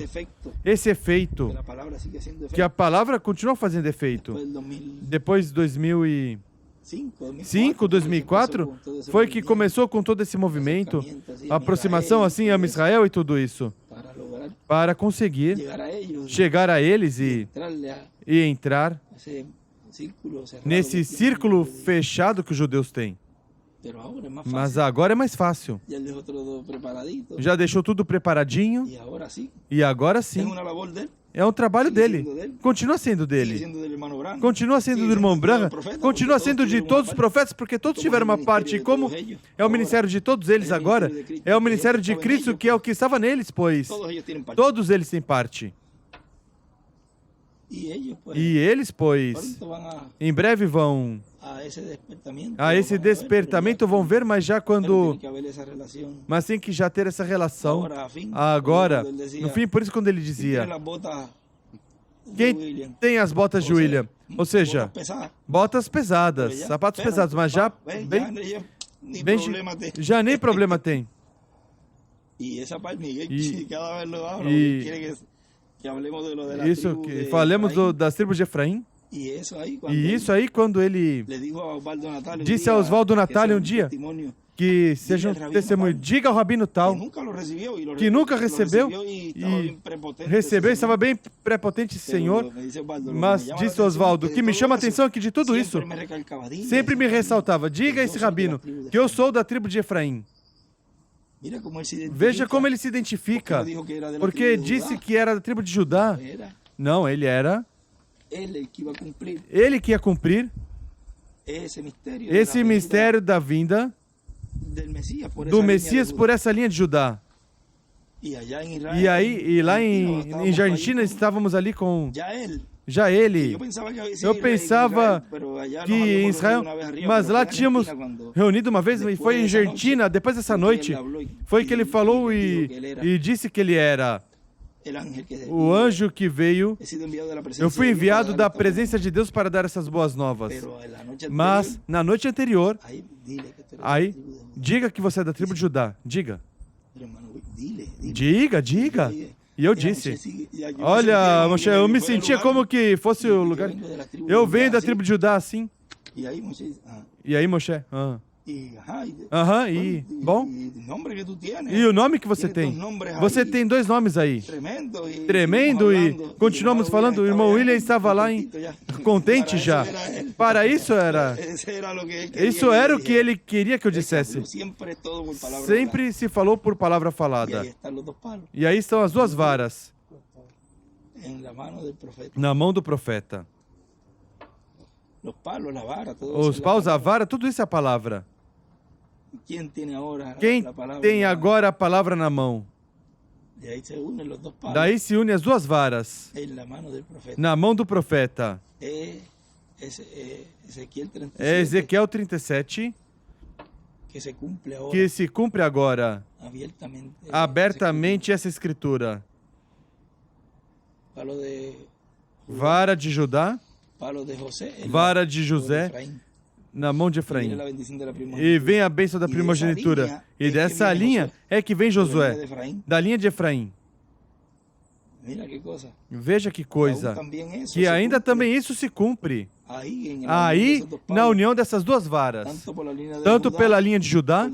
esse efeito, que a palavra continua fazendo efeito. Depois de 2005, 2004, foi que começou com todo esse movimento, a aproximação assim, a Israel e tudo isso, para conseguir chegar a eles e entrar nesse círculo fechado que os judeus têm. Mas agora é mais fácil. Já deixou tudo preparadinho, e agora sim. É um trabalho dele. Continua sendo dele. Continua sendo do irmão Branham. Continua sendo de todos os profetas, porque todos tiveram uma parte. E como é o ministério de todos eles agora, é o ministério de Cristo, que é o que estava neles, pois todos eles têm parte. E eles, pois, em breve vão a esse despertamento, vão ver, mas já quando... Mas tem que já ter essa relação. Agora, no fim, por isso quando ele dizia, quem tem as botas de William? Ou seja, botas pesadas, sapatos pesados, mas já já nem problema tem. Isso que falemos das tribos de Efraim. E isso aí, quando ele disse a Oswaldo Natália um dia que seja um testemunho, diga ao rabino tal, que nunca recebeu e recebeu, estava bem prepotente esse senhor, mas disse Oswaldo, o que me chama a atenção é que de tudo isso, sempre me ressaltava, diga a esse rabino que eu sou da tribo de Efraim. Veja como ele se identifica, porque disse que era da tribo de Judá. Não, ele era. Ele que ia cumprir esse mistério da vinda do Messias por essa linha de Judá. E lá em Argentina estávamos ali com já ele. Eu pensava que em Israel, mas lá tínhamos reunido uma vez, e foi em Argentina, depois dessa noite, foi que ele falou e disse que ele era o anjo que veio. Eu fui enviado da presença de Deus para dar essas boas novas. Mas, na noite anterior, aí, diga que você é da tribo de Judá. Diga. Diga. E eu disse, olha, Moshe, eu me sentia como que fosse o lugar. Eu venho da tribo de Judá, assim. E aí, Moshe? Bom? E o nome que você tem? Você tem dois nomes aí. Tremendo, e continuamos falando, o irmão William estava lá contente já. Para isso era o que ele queria que eu dissesse. Sempre se falou por palavra falada. E aí estão as duas varas na mão do profeta. Os paus, a vara, tudo isso é a palavra. Quem tem agora a palavra na mão? Daí se une as duas varas na mão do profeta. É Ezequiel 37, que se cumpre agora abertamente essa escritura. Vara de Judá, vara de José, na mão de Efraim. E vem a bênção da primogenitura. E dessa linha é que vem Josué, da linha de Efraim. Veja que coisa, que ainda também isso se cumpre. Aí, na união dessas duas varas, tanto pela linha de Judá,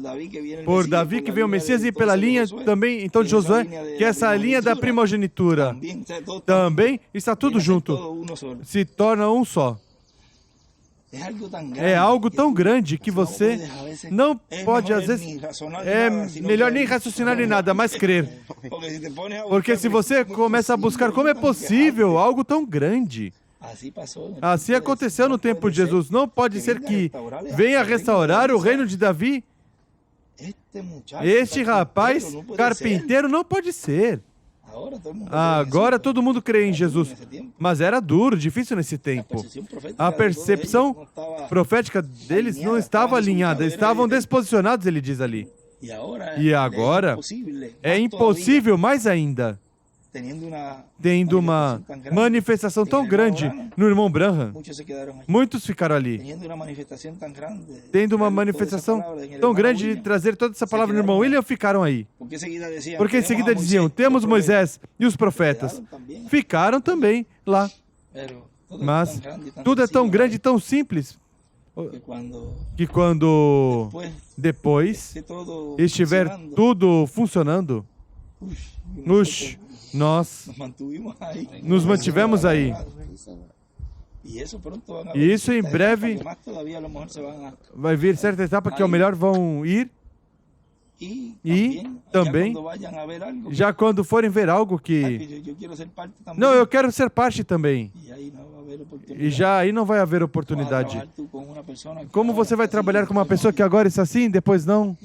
por Davi que vem o Messias, e pela linha também, então, de Josué, que é essa linha da primogenitura, também está tudo junto, se torna um só. É algo tão grande que você não pode, às vezes, é melhor nem raciocinar em nada, mas crer. Porque se você começa a buscar como é possível algo tão grande, assim aconteceu no tempo de Jesus. Não pode ser que venha restaurar o reino de Davi. Este rapaz carpinteiro não pode ser. Agora todo mundo crê em Jesus. Mas era duro, difícil nesse tempo. A percepção profética deles não estava alinhada, eles estavam desposicionados, ele diz ali. E agora é impossível mais ainda, tendo uma manifestação tão grande no irmão Branham. Muitos ficaram ali, tendo uma manifestação tão grande de trazer toda essa palavra no irmão William, ficaram aí. Porque em seguida diziam, temos Moisés e os profetas. Ficaram também lá. Mas tudo é tão grande e tão simples que quando depois estiver tudo funcionando, nós nos mantivemos aí. E isso em breve vai vir certa etapa que ao melhor vão ir. E também, já quando forem ver algo que... Não, eu quero ser parte também. E já aí não vai haver oportunidade. Como você vai trabalhar com uma pessoa que agora está assim, depois não?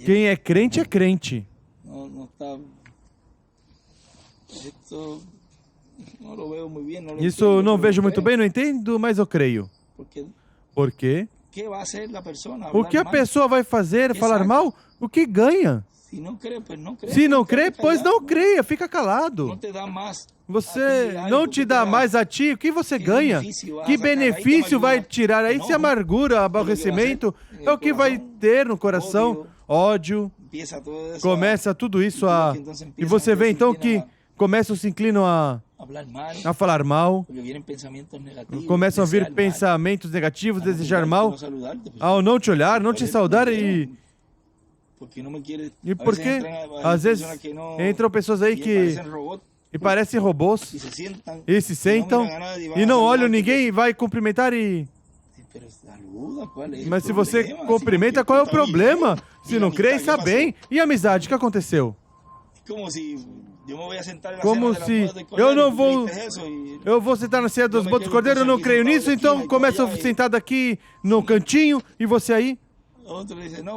Quem é crente, é crente. Isso não vejo muito bem, não entendo, mas eu creio. Por quê? O que a pessoa vai fazer? Falar mal? O que ganha? Se não crê, pois não creia, fica calado. Você não te dá mais a ti, o que você ganha? Que benefício vai tirar aí? Se amargura, aborrecimento, é o que vai ter no coração, ódio, começa tudo isso a... E você vê então que começam se inclinam a falar mal, começam a vir pensamentos negativos, desejar mal, ao não te olhar, não te saudar e porque às vezes entram pessoas aí que parecem robôs e se sentam e não olham ninguém e vai cumprimentar e... Mas se você cumprimenta, qual é o problema? Se não crê, está bem. E a amizade, o que aconteceu? Como se eu vou sentar na ceia dos botos do cordeiro, eu não creio nisso, então começo sentado aqui no cantinho e você aí?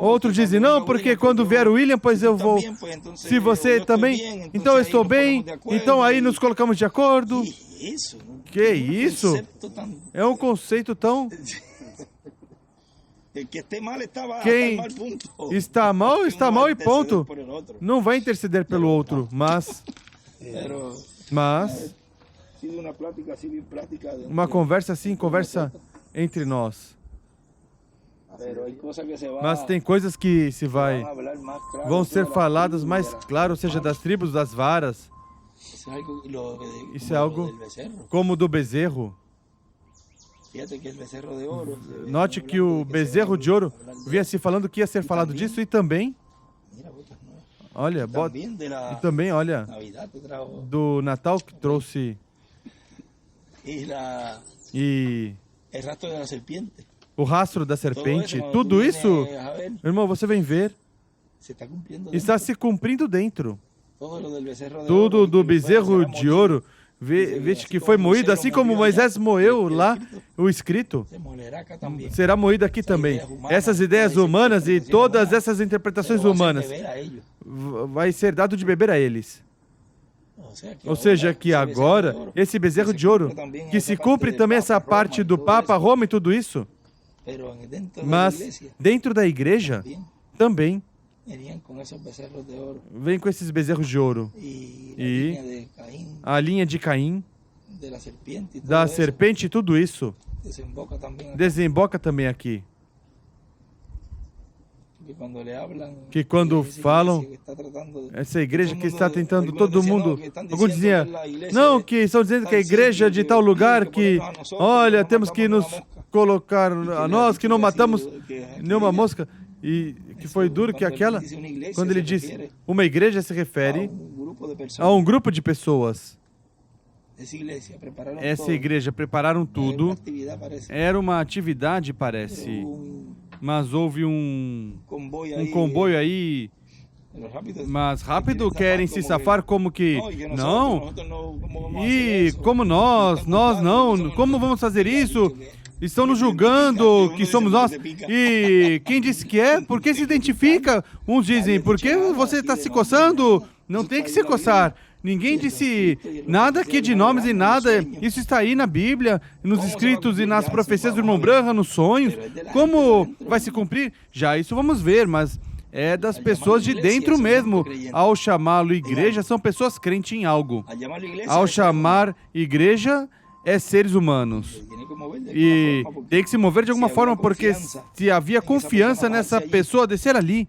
Outro diz não, porque quando vier o William, pois eu vou. Se você também, então eu estou bem, então aí nos colocamos de acordo. Que isso? É um conceito tão... Quem está mal e ponto. Não vai interceder pelo outro, mas uma conversa assim, conversa entre nós. Mas tem coisas que vão ser faladas mais claro, ou seja, das tribos, das varas. Isso é algo como do bezerro. Note que o bezerro de ouro vinha se falando que ia ser falado disso e também, olha, e também, olha, do Natal que trouxe e o rastro da serpente, tudo isso, irmão, você vem ver, está se cumprindo dentro. Tudo do bezerro de ouro, veja que foi moído, assim como Moisés moeu lá o escrito, será moído aqui também. Essas ideias humanas e todas essas interpretações humanas vai ser dado de beber a eles. Ou seja, que agora, esse bezerro de ouro, que se cumpre também essa parte do Papa, Roma e tudo isso, mas dentro da igreja também vem com esses bezerros de ouro e a linha de Caim, da serpente e tudo isso desemboca também aqui. Que quando falam, essa igreja que está tentando todo mundo, alguns diziam, não, que estão dizendo que a igreja de tal lugar que, olha, temos que nos colocar a nós, que não matamos nenhuma mosca, e que foi duro que aquela, quando ele diz, uma igreja se refere a um grupo de pessoas. Essa igreja prepararam tudo, era uma atividade, parece, mas houve um comboio aí, mas rápido querem se safar como que, não, e como nós não, como vamos fazer isso? Estão nos julgando que somos nós. E quem disse que é? Por que se identifica? Uns dizem, por que você está se coçando? Não tem que se coçar. Ninguém disse nada aqui de nomes e nada. Isso está aí na Bíblia, nos escritos e nas profecias do irmão Branham, nos sonhos. Como vai se cumprir? Já isso vamos ver, mas é das pessoas de dentro mesmo. Ao chamá-lo igreja, são pessoas crentes em algo. Ao chamar igreja, é seres humanos. E tem que se mover de alguma forma, porque se havia confiança nessa pessoa, descer ali.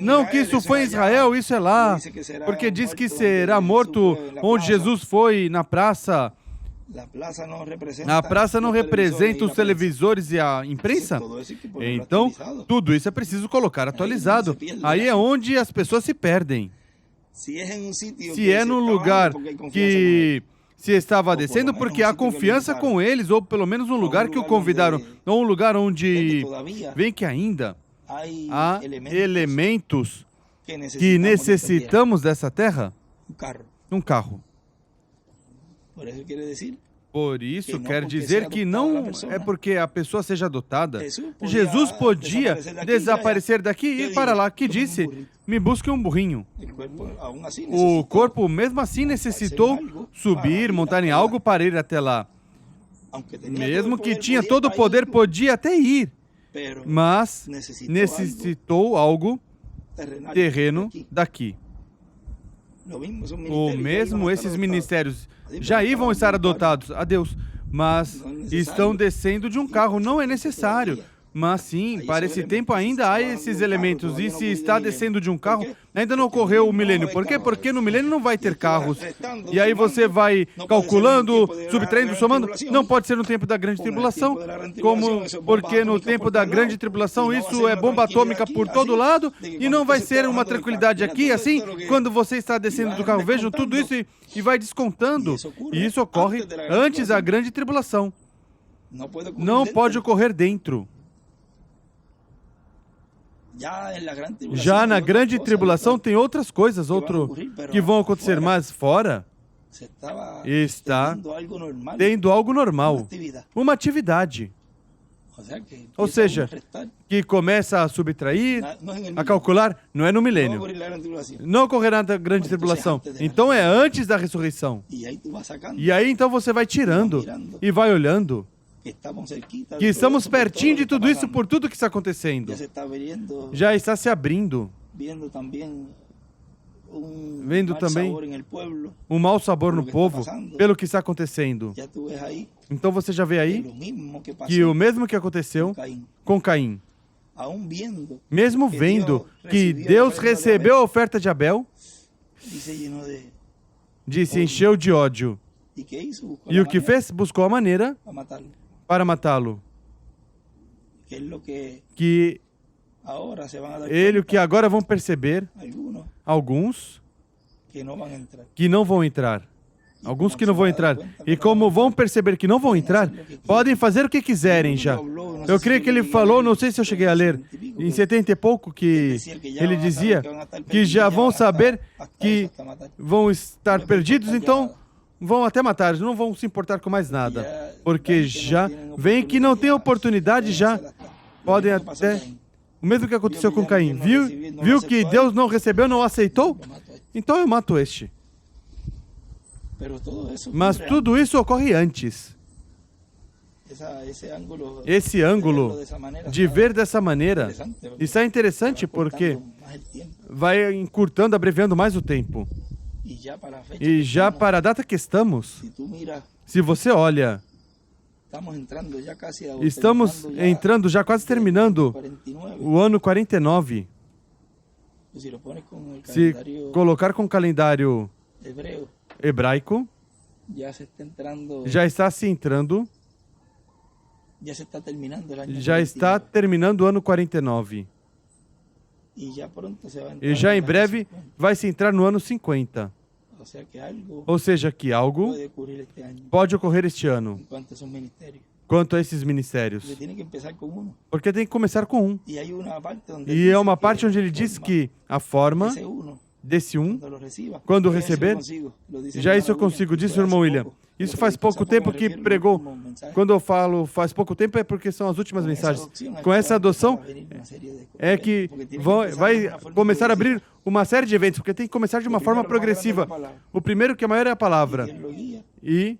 Não, que isso foi em Israel, isso é lá. Porque diz que será morto onde Jesus foi, na praça. A praça não representa os televisores e a imprensa? Então, tudo isso é preciso colocar atualizado. Aí é onde as pessoas se perdem. Se é num lugar que se estava descendo, porque há confiança com eles, ou pelo menos um lugar que o convidaram, ou um lugar onde vem que ainda há elementos que necessitamos dessa terra. Um carro. Por isso quer dizer que não é porque a pessoa seja dotada. Jesus podia desaparecer daqui e ir para lá, que disse, me busque um burrinho. O corpo, mesmo assim, necessitou subir, montar em algo para ir até lá. Mesmo que tinha todo o poder, podia até ir. Mas necessitou algo terreno daqui. O mesmo esses ministérios já aí vão estar adotados, adeus, mas estão descendo de um carro, não é necessário. Mas sim, para esse tempo ainda há esses elementos. E se está descendo de um carro, ainda não ocorreu o milênio. Por quê? Porque no milênio não vai ter carros. E aí você vai calculando, subtraindo, somando. Não pode ser no tempo da grande tribulação, porque no tempo da grande tribulação isso é bomba atômica por todo lado e não vai ser uma tranquilidade aqui, assim, quando você está descendo do carro. Vejam tudo isso e vai descontando. E isso ocorre antes da grande tribulação. Não pode ocorrer dentro. Já na grande tribulação tem outras coisas que vão acontecer, mas fora está tendo algo normal, uma atividade. Ou seja, que começa a subtrair, a calcular, não é no milênio. Não ocorrerá na grande tribulação. Então é antes da ressurreição. E aí então você vai tirando e vai olhando. Que estamos pertinho de tudo isso por tudo que está acontecendo. Já está se abrindo. Vendo também um mau sabor no povo pelo que está acontecendo. Então você já vê aí que o mesmo que aconteceu com Caim, mesmo vendo que Deus recebeu a oferta de Abel, disse, encheu de ódio. E o que fez? Buscou a maneira para matá-lo. Que o que agora vão perceber, alguns que não vão entrar. Alguns que não vão entrar. E como vão perceber que não vão entrar, podem fazer o que quiserem já. Eu creio que ele falou, não sei se eu cheguei a ler, em 70 e pouco, que ele dizia que já vão saber que vão estar perdidos, então vão até matar, não vão se importar com mais nada. Porque já vem que não tem oportunidade, já podem até... O mesmo que aconteceu com Caim. Viu que Deus não recebeu, não aceitou? Então eu mato este. Mas tudo isso ocorre antes. Esse ângulo de ver dessa maneira, isso é interessante porque vai encurtando, abreviando mais o tempo. E já para a data que estamos, se você olha, estamos entrando, já quase terminando o ano 49. Se colocar com o calendário hebraico, já está se entrando, já está terminando o ano 49. E já em breve vai se entrar no ano 50. Ou seja, que algo pode ocorrer este ano quanto a esses ministérios. Porque tem que começar com um. E é uma parte onde ele diz que a forma desse um, cuando lo reciba. quando Ya eso receber, lo consigo, lo dice já mi isso eu hermano consigo, William, disse o fue irmão hace William. poco. Isso Porque faz pouco tampoco tempo me que refiero pregou. como mensaje. Quando eu falo faz pouco tempo é porque são as últimas Com essa mensagens. adopção, Com essa adoção vai vir uma série de é que porque tem que vai começar de uma forma começar a progressiva. abrir uma série de eventos, porque tem que começar de uma O forma primeiro, mais grande é a progressiva. palavra. O primeiro que é maior é a palavra. Deus lo guia E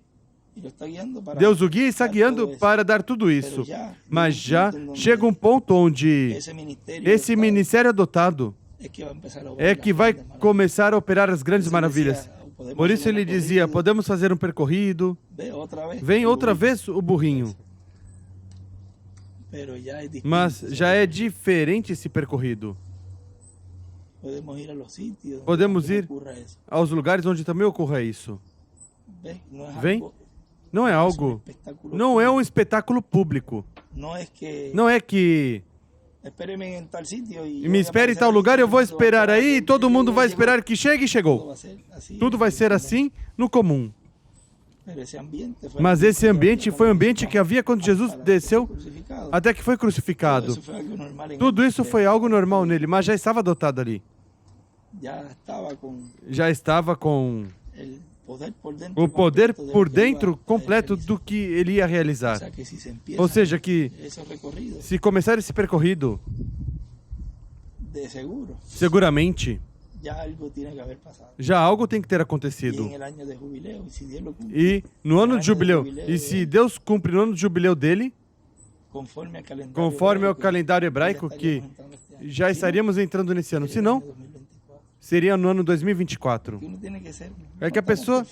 e lo está guiando para Deus o guia e está dar guiando todo isso. para dar tudo isso. já Mas já chega um ponto onde chega um ponto onde esse esse adotado ministério adotado é que vai começar a é que vai começar a operar as grandes maravilhas. Podemos Por isso fazer ele uma dizia, corrida, podemos fazer um percorrido. Vem outra vez o burrinho. Pero já é distinto, Mas já é diferente esse percorrido. Podemos ir a los sitios Podemos donde ir ocurra eso. aos lugares onde também ocorra isso. Ve, no es Vem. algo- Não é no es un algo, espectáculo não é um público. espetáculo público. No es que Não é que espéreme em tal sitio e me espere em tal lugar, eu vou esperar aí, e todo mundo vai chegar. esperar que chegue e chegou. Tudo vai ser assim no comum. Mas esse ambiente foi o ambiente que havia quando Jesus desceu até que foi crucificado. Tudo isso foi algo normal nele, mas já estava adotado ali. Já estava com o poder por dentro completo do que ele ia realizar. Ou seja, que se começar esse percorrido, seguramente já algo tem que ter acontecido. E no ano de jubileu, e se Deus cumpre no ano de jubileu dele, conforme ao calendário hebraico, que já estaríamos entrando nesse ano. Se não, seria no ano 2024. É que a pessoa...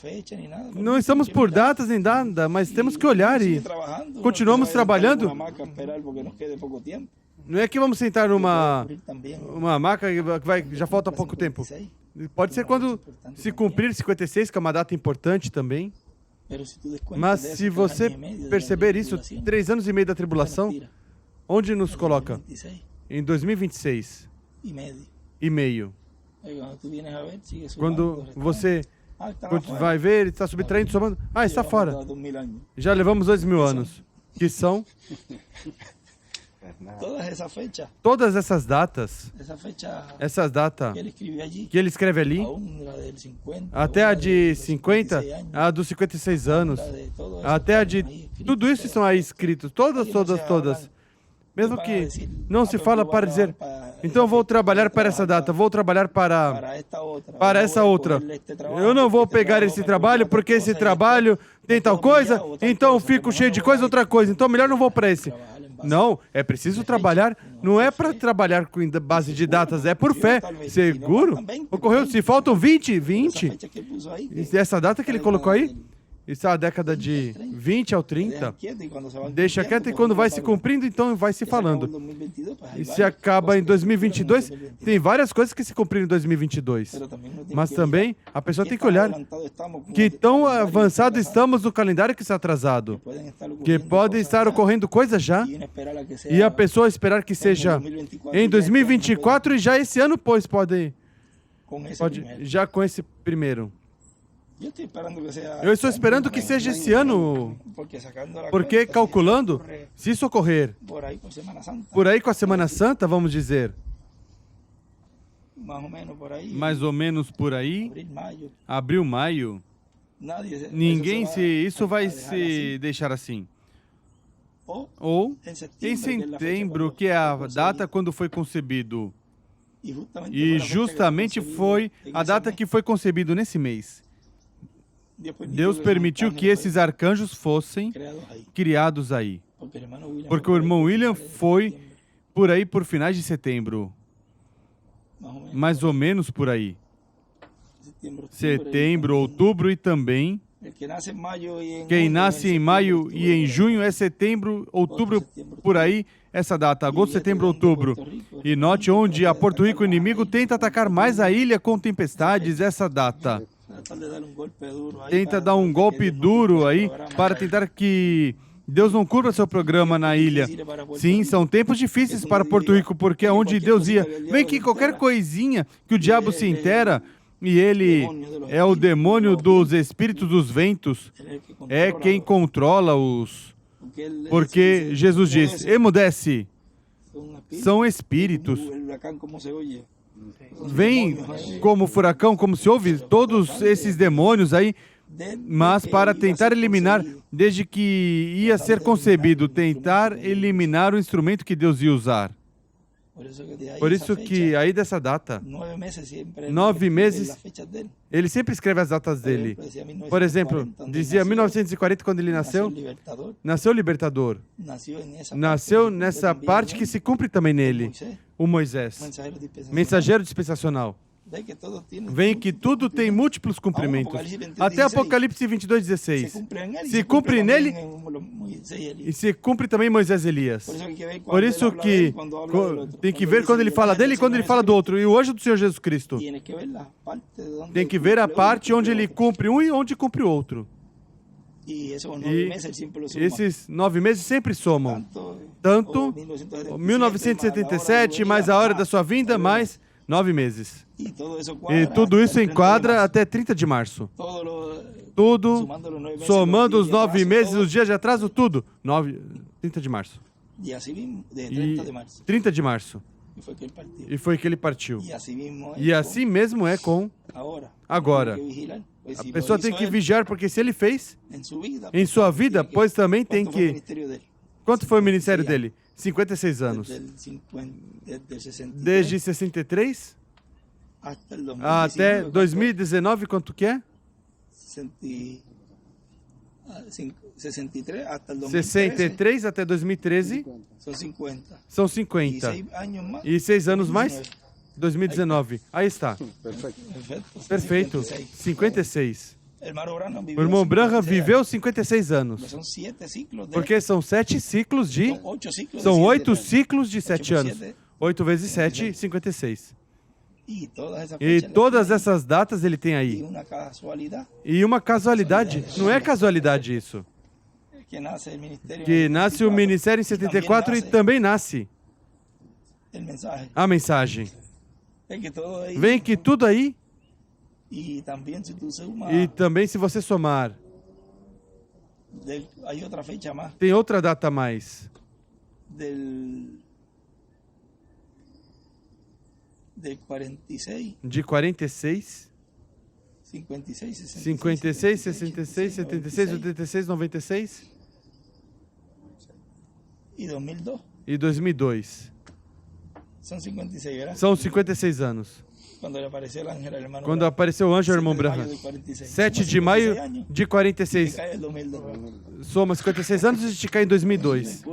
Não estamos por datas nem nada, mas temos que olhar e continuamos trabalhando. Não é que vamos sentar numa maca e já falta pouco tempo. Pode ser quando se cumprir 56, que é uma data importante também. Mas se você perceber isso, 3 anos e meio da tribulação, onde nos coloca? Em 2026 e meio. Quando você vai ver, ele está subtraindo, somando. Ah, está fora. Já levamos 2.000 anos, que são todas essas datas, que ele escreve ali, até a de 50, a dos 56 anos, até a de... Tudo isso estão aí escritos, todas. Mesmo que não se fala para dizer, então eu vou trabalhar para essa data, vou trabalhar para essa outra. Eu não vou pegar esse trabalho porque esse trabalho tem tal coisa, então eu fico cheio de coisa, outra coisa, então melhor não vou para esse. Não, é preciso trabalhar, não é para trabalhar com base de datas, é por fé, seguro. Ocorreu, se faltam 20. E essa data que ele colocou aí, isso é a década de 20 ao 30, deixa quieto e quando vai se cumprindo, então vai se falando. E se acaba em 2022, tem várias coisas que se cumpriram em 2022. Mas também a pessoa tem que olhar que tão avançado estamos no calendário que está atrasado. Que pode estar ocorrendo coisas já. E a pessoa esperar que seja em 2024 e já esse ano, pois pode já com esse primeiro. Eu estou esperando que seja esse ano, porque calculando, se isso ocorrer por aí com a Semana Santa, vamos dizer, mais ou menos por aí, abril, maio, ninguém isso vai se deixar assim. Ou em setembro, que é a data quando foi concebido, e justamente foi a data que foi concebido nesse mês. Deus permitiu que esses arcanjos fossem criados aí. Porque o irmão William foi por aí por finais de setembro. Mais ou menos por aí. Setembro, outubro e também... Quem nasce em maio e em junho é setembro, outubro, por aí, essa data. Agosto, setembro, outubro. E note onde a Porto Rico, o inimigo, tenta atacar mais a ilha com tempestades, essa data. Tenta dar um golpe duro aí para tentar que Deus não cumpra seu programa na ilha. Sim, são tempos difíceis para Porto Rico, porque é onde Deus ia. Vem que qualquer coisinha que o diabo se intera, e ele é o demônio dos espíritos dos ventos, é quem controla os... Porque Jesus diz, emudece, são espíritos. vem como furacão, como se ouve todos esses demônios aí, mas para tentar eliminar, desde que ia ser concebido, tentar eliminar o instrumento que Deus ia usar. Por isso que aí dessa data, 9 meses, ele sempre escreve as datas dele. Por exemplo, dizia 1940, quando ele nasceu o Libertador. Nasceu nessa parte que se cumpre também nele, o Moisés, mensageiro dispensacional. Vem que tudo tem múltiplos cumprimentos. Até Apocalipse 22:16. Se cumpre nele e se cumpre também Moisés e Elias. Por isso que tem que ver quando ele fala dele e quando ele fala do outro. E o anjo do Senhor Jesus Cristo. Tem que ver a parte onde ele cumpre um e onde cumpre o outro. E esses 9 meses sempre somam. Tanto 1977, mais a hora da sua vinda, mais 9 meses. E tudo isso enquadra até 30 de março. Tudo, somando os 9 meses, os dias de atraso, tudo. 30 de março. E 30 de março. E foi que ele partiu. E assim mesmo é com agora. A pessoa tem que vigiar, porque se ele fez em sua vida, pois também tem que... Quanto foi o ministério dele? 56 anos. Desde 63 até 2019, quanto que é? 63 até 2013 são 50. E 6 anos mais? 2019. Aí está. Perfeito. 56. O irmão Branham viveu 56 anos. Porque são 7 ciclos de... São 8 ciclos de 7 anos. 8 vezes 7, 56. E todas essas datas ele tem aí. E uma casualidade. Não é casualidade isso. Que nasce o ministério em 74 e também nasce a mensagem. Vem que tudo aí. E também se você somar, tem outra data a mais. De 46, 56, 66, 76, 86, 96 e 2002. São 56 anos. Quando apareceu o anjo, irmão Branham. 7 de maio de 46. Soma 56 anos e a gente cai em 2002.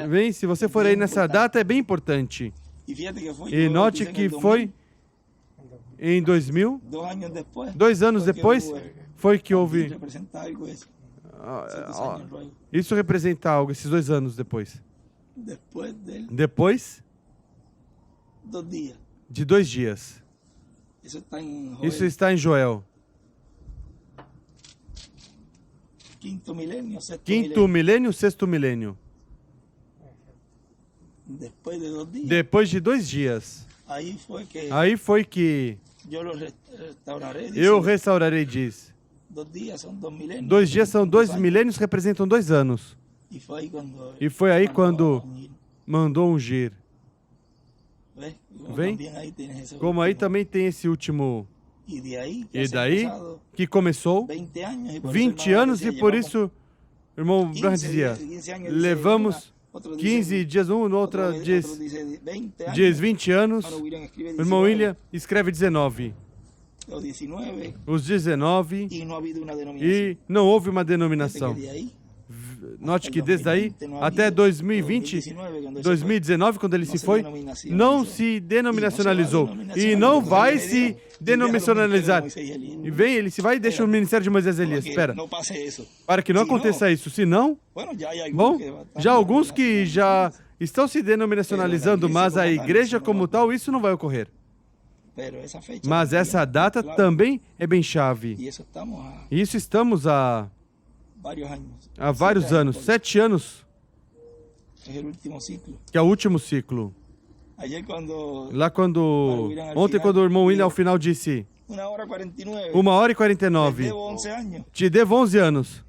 Bem, se você for aí nessa data, é bem importante. E note que foi em 2000, 2 anos depois, foi que houve... Isso representa algo, esses 2 anos depois. Depois de 2 dias. Isso está em Joel. Quinto milênio, sexto milênio. Depois de 2 dias. Aí foi que eu restaurarei, diz. 2 dias são 2 milênios, representam 2 anos. E foi aí quando mandou ungir. Vem? Como aí também tem esse último... E daí que começou 20 anos e por isso, o irmão Branham dizia, levamos 15 dias, um no outro diz 20 anos. O irmão William escreve 19. Os 19 e não houve uma denominação. Note que desde aí até 2020, 2019, quando ele se foi, não se denominacionalizou e não vai se denominacionalizar. E vem, ele se vai e deixa o ministério de Moisés e Elias. Espera, para que não aconteça isso. Se não, bom, já alguns que já estão se denominacionalizando, mas a igreja como tal, isso não vai ocorrer. Mas essa data também é bem chave. E isso estamos há vários anos, 7 anos, que é o último ciclo. Lá quando, ontem quando o irmão William ao final disse, 1h49, te devo 11 anos.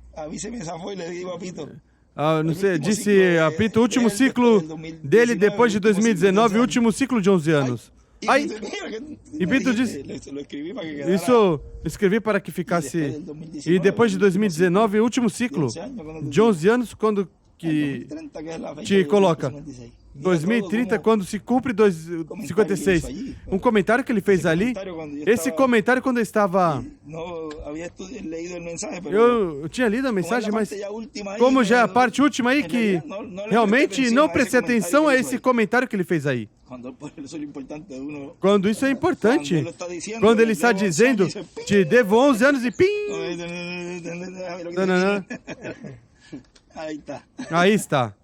Não sei, disse a Pito, o último ciclo dele depois de 2019, o último ciclo de 11 anos. Aí, e Pinto disse, isso eu escrevi para que ficasse... E depois de 2019, o último ciclo de 11 anos, quando que te coloca 2030, quando se cumpre 56. Um comentário que ele fez ali, esse comentário quando eu estava... Eu tinha lido a mensagem, mas como já é a parte última aí, que realmente não prestei atenção a esse comentário que ele fez aí. Quando isso é importante. Quando ele está dizendo, te devo 11 anos e pim! Aí está.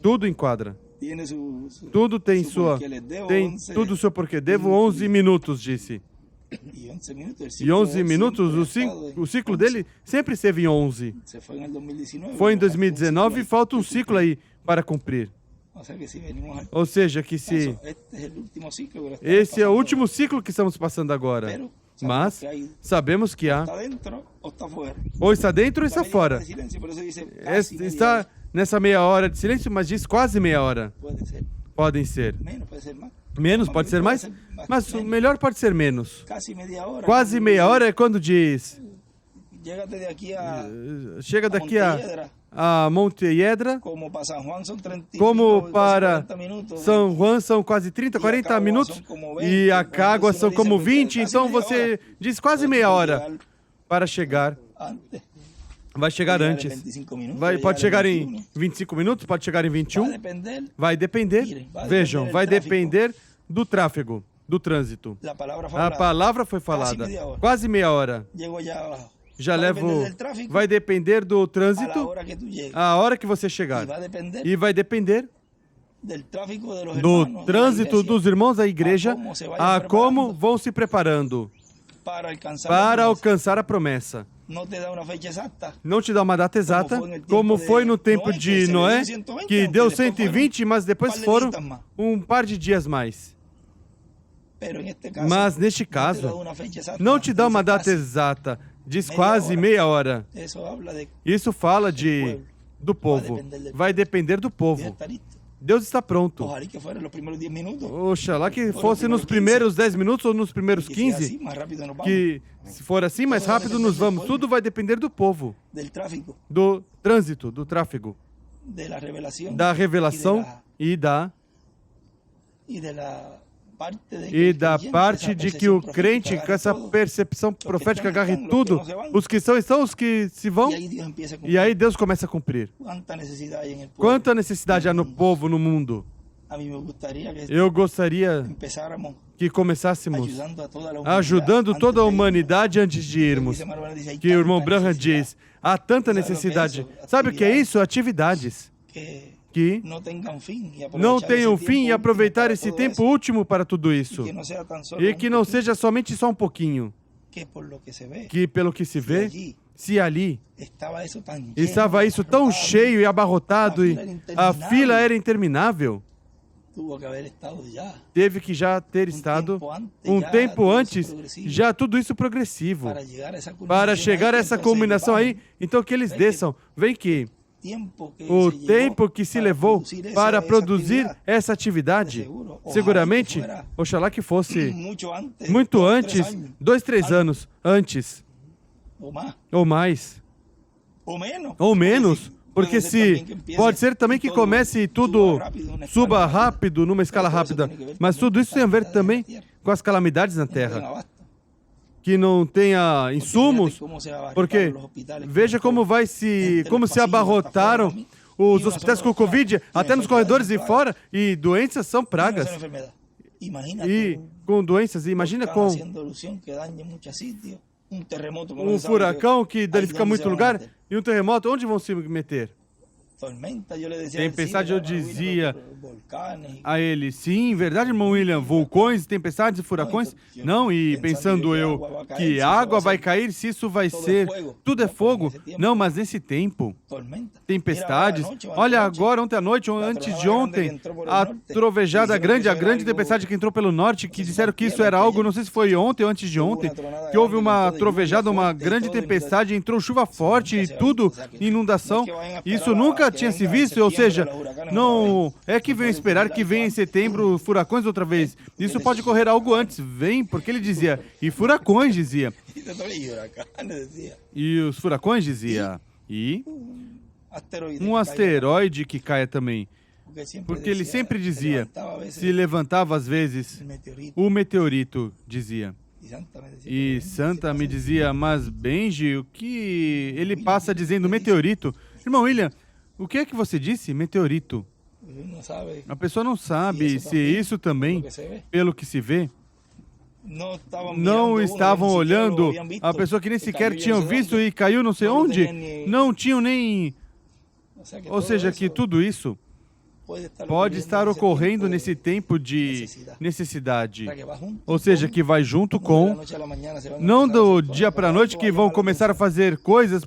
Tudo enquadra. Tudo tem sua... Tem tudo o seu porquê. Devo 11 minutos, disse. E 11 minutos, o ciclo dele sempre esteve em 11. Foi em 2019 e falta um ciclo aí para cumprir. Ou seja, que se... Esse é o último ciclo que estamos passando agora. Mas sabemos que há... Ou está dentro ou está fora. Está nessa meia hora de silêncio, mas diz quase meia hora. Podem ser. Menos, pode ser mais. Mas o melhor pode ser menos. Quase meia hora é quando diz... Chega daqui a Monte Hiedra. Como para São Juan são quase 30, 40 minutos. E a Cágua são como 20. Então você diz quase meia hora para chegar. Vai chegar antes. Pode chegar em 25 minutos, pode chegar em 21. Vai depender. Vejam, vai depender do tráfego, do trânsito. A palavra foi falada. Quase meia hora. Já levo... Vai depender do trânsito a hora que você chegar. E vai depender do trânsito dos irmãos da igreja a como vão se preparando para alcançar a promessa. Não te dá uma data exata, como foi no tempo de Noé, que deu 120, mas depois foram um par de dias mais. Mas neste caso, não te dá uma data exata, diz quase meia hora. Isso fala do povo. Vai depender do povo. Deus está pronto. Oxalá que fosse nos primeiros 10 minutos ou nos primeiros 15. Que se for assim, mais rápido nos vamos. Tudo vai depender do povo. Do trânsito, do tráfego. Da revelação e da parte de que o crente, com essa percepção profética, agarre tudo. Os que estão, os que se vão. E aí Deus começa a cumprir. Quanta necessidade há no povo, no mundo. Eu gostaria que começássemos ajudando toda a humanidade antes de irmos. Que o irmão Branham diz, há tanta necessidade. Sabe o que é isso? Atividades que não tenham fim e aproveitar esse tempo último para tudo isso. E que não seja somente só um pouquinho. Que pelo que se vê, se ali estava isso tão cheio e abarrotado e a fila era interminável, teve que já ter estado um tempo antes, já tudo isso progressivo, para chegar a essa culminação aí. Então que eles desçam, vem que o tempo que se levou para produzir essa atividade, seguramente, oxalá que fosse muito antes, 2, 3 anos antes, ou mais, ou menos, porque pode ser também que comece tudo, suba rápido, numa escala rápida, mas tudo isso tem a ver também com as calamidades na Terra. Que não tenha insumos, porque veja como se abarrotaram os hospitais com Covid, até nos corredores e fora, e doenças são pragas. E com doenças, imagina com um furacão que danifica muito lugar, e um terremoto, onde vão se meter? Tempestade, eu dizia a ele, sim, verdade, irmão William, vulcões, tempestades e furacões? Não, e pensando eu que água vai cair, se isso vai ser, tudo é fogo. Não, mas nesse tempo, tempestades, olha agora, ontem à noite, ou antes de ontem, a trovejada grande, a grande tempestade que entrou pelo norte, que disseram que isso era algo, não sei se foi ontem ou antes de ontem, que houve uma trovejada, uma grande tempestade, entrou chuva forte e tudo, inundação, isso nunca tinha se visto, ou seja, Não é que vem esperar que venha em setembro furacões outra vez. Isso pode ocorrer algo antes. Vem, porque ele dizia. E furacões dizia. E os furacões dizia. E um asteroide que caia também. Porque ele sempre dizia. Se levantava às vezes. O meteorito dizia. E Santa me dizia, mas Benji, o que ele passa dizendo meteorito? Irmão William, o que é que você disse? Meteorito. A pessoa não sabe se isso também, pelo que se vê, não estavam olhando a pessoa que nem sequer tinham visto e caiu não sei onde. Não tinham nem... Ou seja, que tudo isso pode estar ocorrendo nesse tempo de necessidade. Ou seja, que vai junto com... Não do dia para a noite que vão começar a fazer coisas,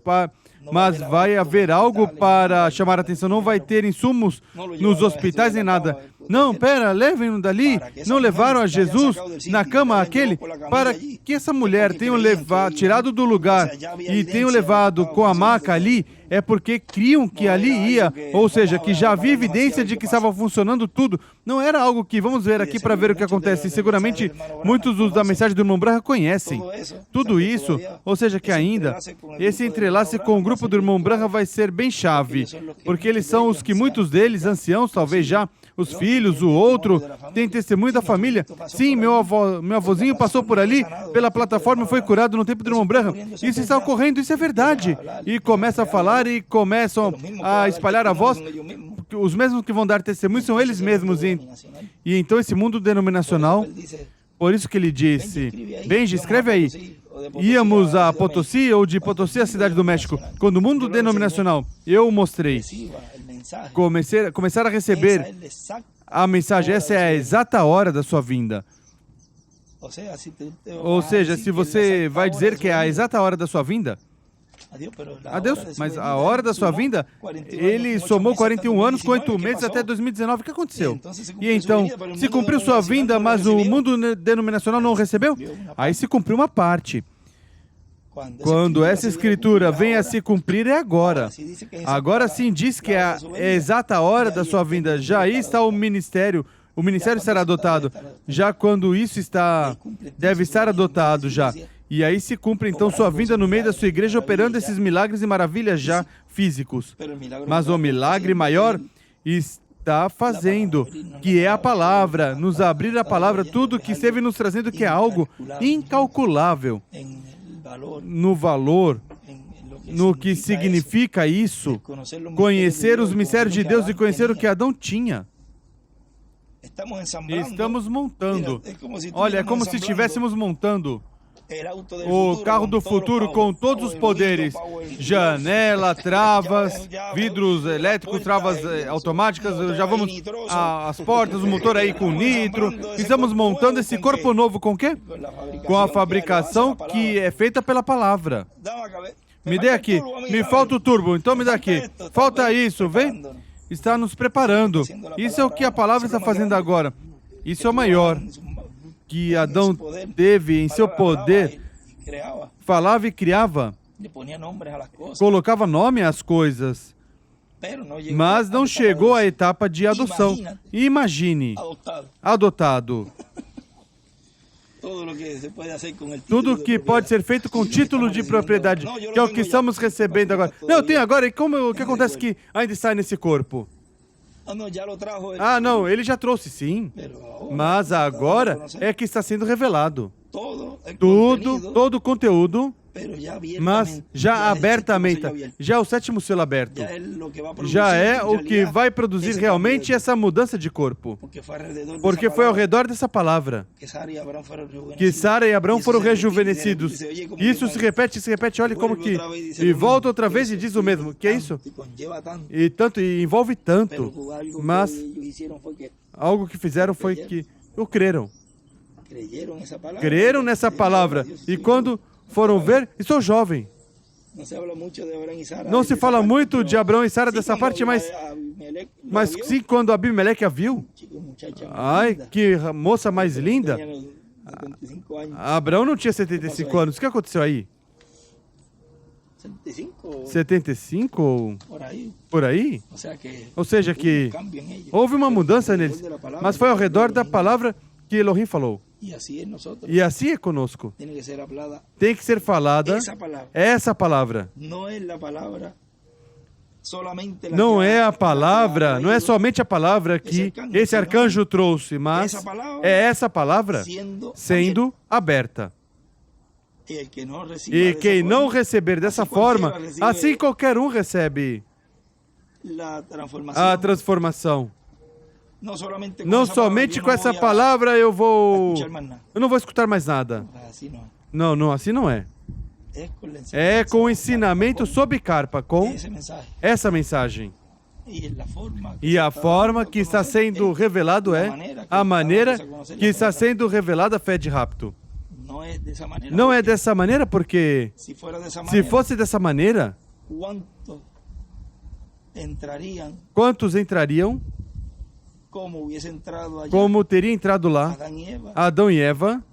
mas vai haver algo para chamar a atenção. Não vai ter insumos nos hospitais nem nada. Não, pera, levem-no dali. Não levaram a Jesus na cama aquele para que essa mulher tenha tirado do lugar e tenham levado com a maca ali. É porque criam que ali ia, ou seja, que já havia evidência de que estava funcionando tudo. Não era algo que vamos ver aqui para ver o que acontece. E seguramente muitos da mensagem do irmão Branham conhecem tudo isso, ou seja, que ainda esse entrelace com o grupo do irmão Branham vai ser bem chave, porque eles são os que muitos deles, anciãos, talvez já, os filhos, o outro, tem testemunho da família. Sim, meu avôzinho passou por ali, pela plataforma e foi curado no tempo do irmão Branham. Isso está ocorrendo, isso é verdade. E começa a falar e começam a espalhar a voz. Os mesmos que vão dar testemunho são eles mesmos. E então esse mundo denominacional, por isso que ele disse, Benji, escreve aí, íamos a Potosí ou de Potosí à Cidade do México. Quando o mundo denominacional, eu mostrei, começar a receber a mensagem, essa é a exata hora da sua vinda. Ou seja, se você vai dizer que é a exata hora da sua vinda, adeus, mas a hora da sua vinda, ele somou 41 anos com 8 meses até 2019. O que aconteceu? E então, se cumpriu sua vinda, mas o mundo denominacional não recebeu? Aí se cumpriu uma parte. Quando essa escritura vem a se cumprir, é agora. Agora sim diz que é a exata hora da sua vinda. Já aí está o ministério estará adotado. Já quando isso deve estar adotado já. E aí se cumpre então sua vinda no meio da sua igreja, operando esses milagres e maravilhas já físicos. Mas o milagre maior está fazendo, que é a palavra, nos abrir a palavra, tudo que esteve nos trazendo, que é algo incalculável no valor, no que significa isso, conhecer os mistérios de Deus e conhecer o que Adão tinha. Estamos montando. Olha, é como se estivéssemos montando o carro do futuro com todos os poderes. Janela, travas, vidros elétricos, travas automáticas, já vamos as portas, o motor aí com nitro. Estamos montando esse corpo novo com o quê? Com a fabricação que é feita pela palavra. Me dê aqui. Me falta o turbo, então me dá aqui. Falta isso, vem? Está nos preparando. Isso é o que a palavra está fazendo agora. Isso é o maior que Adão teve em seu poder. Falava e criava. Colocava nome às coisas. Mas não chegou à etapa de adoção. Imagine, adotado. Tudo que pode ser feito com título de propriedade, que é o que estamos recebendo agora. Não, eu tenho agora. E o que acontece que ainda está nesse corpo? Ah, não, ele já trouxe, sim. Mas agora é que está sendo revelado. Todo o conteúdo, mas já abertamente, já é o sétimo selo aberto. Já é o que vai produzir realmente essa mudança de corpo. Porque foi ao redor dessa palavra que Sara e Abraão foram rejuvenescidos. Isso se repete, olha como que... E volta outra vez e diz o mesmo. Que é isso? E envolve tanto. Mas algo que fizeram foi que o creram. Creram nessa palavra. E quando foram ver, estou jovem. Não se fala muito de Abraão e Sara dessa parte, mas sim quando Abimeleque a viu. Ai, que moça mais linda. Abraão não tinha 75 anos. O que aconteceu aí? 75. 75 ou Por aí. por aí? Ou seja que houve uma mudança neles, mas foi ao redor da palavra que Elohim falou. E assim é conosco. Tem que ser falada essa palavra. Não é a palavra, não é somente a palavra que esse arcanjo trouxe, mas é essa palavra sendo aberta. E quem não receber dessa forma, assim qualquer um recebe a transformação. Não somente com essa palavra eu não vou escutar mais nada. Não, assim não é. É com o ensinamento sob carpa, com essa mensagem. E a forma que está sendo revelado é a maneira que está sendo revelada a fé de rapto. Não é dessa maneira porque, se fosse dessa maneira, quantos entrariam como teria entrado lá Adão e Eva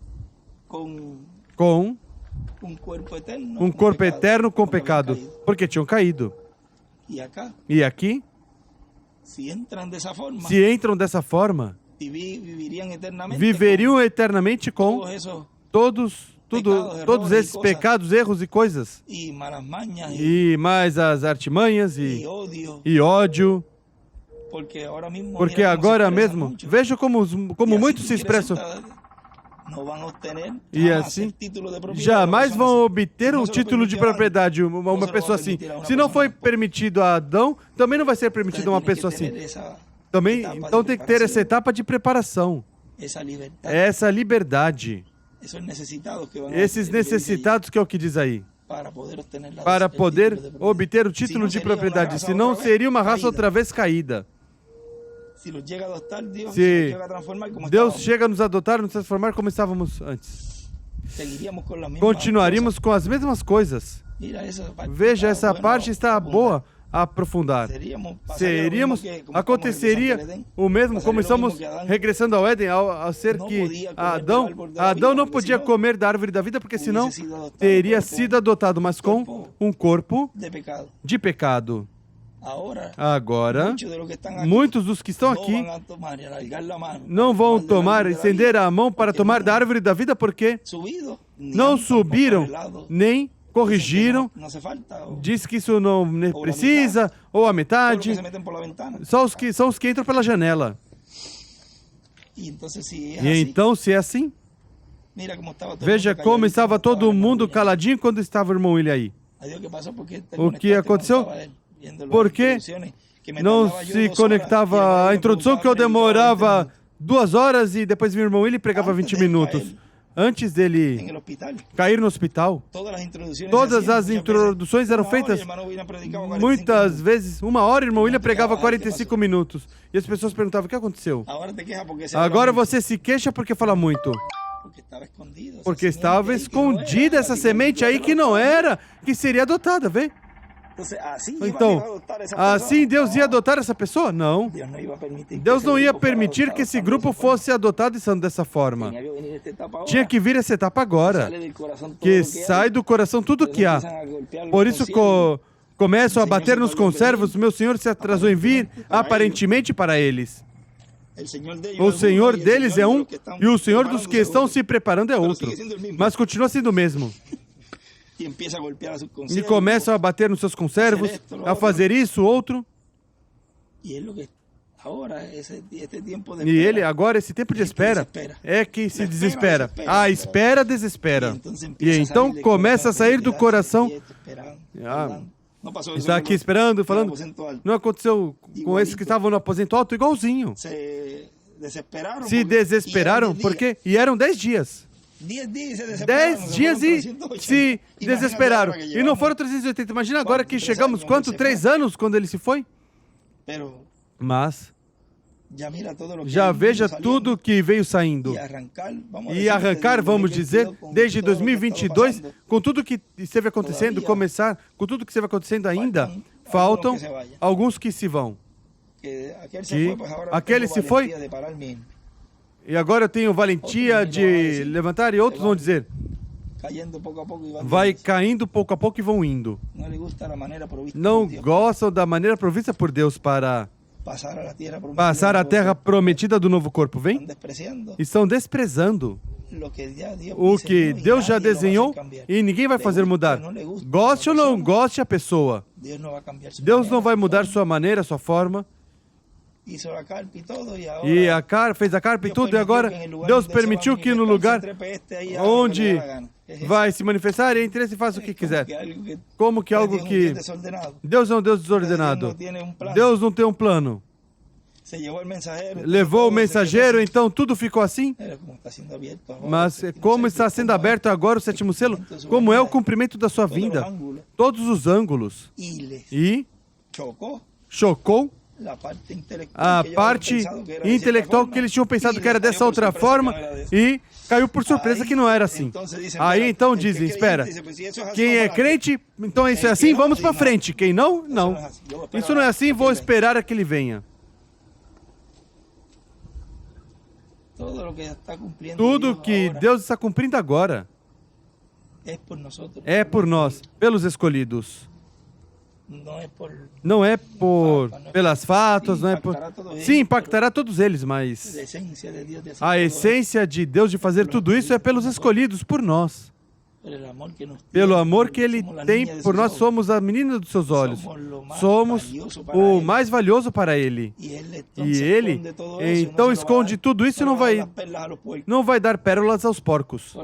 com um corpo eterno com pecado, porque tinham caído. E aqui, se entram dessa forma, viveriam eternamente com todos esses pecados, erros e coisas. E mais as artimanhas e ódio. Porque agora mesmo, veja como muitos se expressam. E assim, jamais vão obter um título de propriedade, uma pessoa assim. Se não foi permitido a Adão, também não vai ser permitido a uma pessoa assim. Também, então tem que ter essa etapa de preparação. Essa liberdade. Esses necessitados, que é o que diz aí. Para poder obter o título de propriedade. Senão seria uma raça outra vez caída. Se Deus chega a nos adotar, nos transformar como estávamos antes, continuaríamos com as mesmas coisas. Veja, essa parte está boa a aprofundar. Aconteceria o mesmo, como estamos regressando ao Éden, ao ser que Adão não podia comer da árvore da vida, porque senão teria sido adotado, mas com um corpo de pecado. Agora, muitos dos que estão aqui não vão estender a mão para tomar da árvore da vida porque não subiram nem corrigiram. Diz que isso não precisa, ou a metade. São os que entram pela janela. E então, se é assim, veja como estava todo mundo caladinho quando estava o irmão William aí. O que aconteceu? Porque não se conectava a introdução, que eu demorava 2 horas e depois meu irmão ele pregava 20 minutos. Antes dele cair no hospital, todas as introduções eram feitas muitas vezes. 1 hora, irmão William pregava 45 minutos. E as pessoas perguntavam, o que aconteceu? Agora você se queixa porque fala muito. Porque estava escondida essa semente aí que não era, que seria adotada, vê? Então, assim Deus ia adotar essa pessoa? Não. Deus não ia permitir que esse grupo fosse adotado estando dessa forma. Tinha que vir essa etapa agora, que sai do coração tudo que há. Por isso começam a bater nos conservos. Meu Senhor se atrasou em vir, aparentemente para eles. O Senhor deles é um, e o Senhor dos que estão se preparando é outro. Mas continua sendo o mesmo. E começam a bater nos seus conservos, a fazer isso, outro. E ele, agora, esse tempo de espera é que se desespera. A espera desespera. E então começa a sair do coração. Está aqui esperando, falando. Não aconteceu com esses que estavam no aposento alto? Igualzinho. Se desesperaram, porque e eram 10 dias. 10 dias e se desesperaram. E não foram 380. Imagina agora que chegamos, quanto? 3 anos quando ele se foi? Mas já veja tudo que veio saindo. E arrancar, vamos dizer, desde 2022, com tudo que esteve acontecendo, começar, com tudo que esteve acontecendo ainda, faltam alguns que se vão. Aquele se foi. E agora eu tenho valentia de levantar, e outros vão dizer, vai caindo pouco a pouco e vão indo. Não gostam da maneira provista por Deus para passar a terra prometida do novo corpo. Vem? Estão desprezando o que Deus já desenhou e ninguém vai fazer mudar. Goste ou não goste a pessoa. Deus não vai mudar sua maneira, sua forma. E fez a carpa e tudo, e agora Deus permitiu que no lugar onde vai se manifestar, entre e faça o que quiser. Como que algo que... Deus é um Deus desordenado. Deus não tem um plano. Levou o mensageiro, então tudo ficou assim? Mas como está sendo aberto agora o sétimo selo? Como é o cumprimento da sua vinda? Todos os ângulos. E chocou a parte intelectual que eles tinham pensado que era dessa outra forma e caiu por surpresa que não era assim. Aí então dizem, espera, quem é crente, então isso é assim, vamos para frente. Quem não, não. Isso não é assim, vou esperar a que ele venha. Tudo que Deus está cumprindo agora é por nós, pelos escolhidos. Não é pelas fatos, não é por... Sim, impactará todos eles, mas a essência de Deus de fazer tudo isso é pelos escolhidos, por nós. Pelo amor que Ele tem por nós, somos a menina dos seus olhos. Somos o mais valioso para Ele. E Ele, então, esconde tudo isso e não vai dar pérolas aos porcos.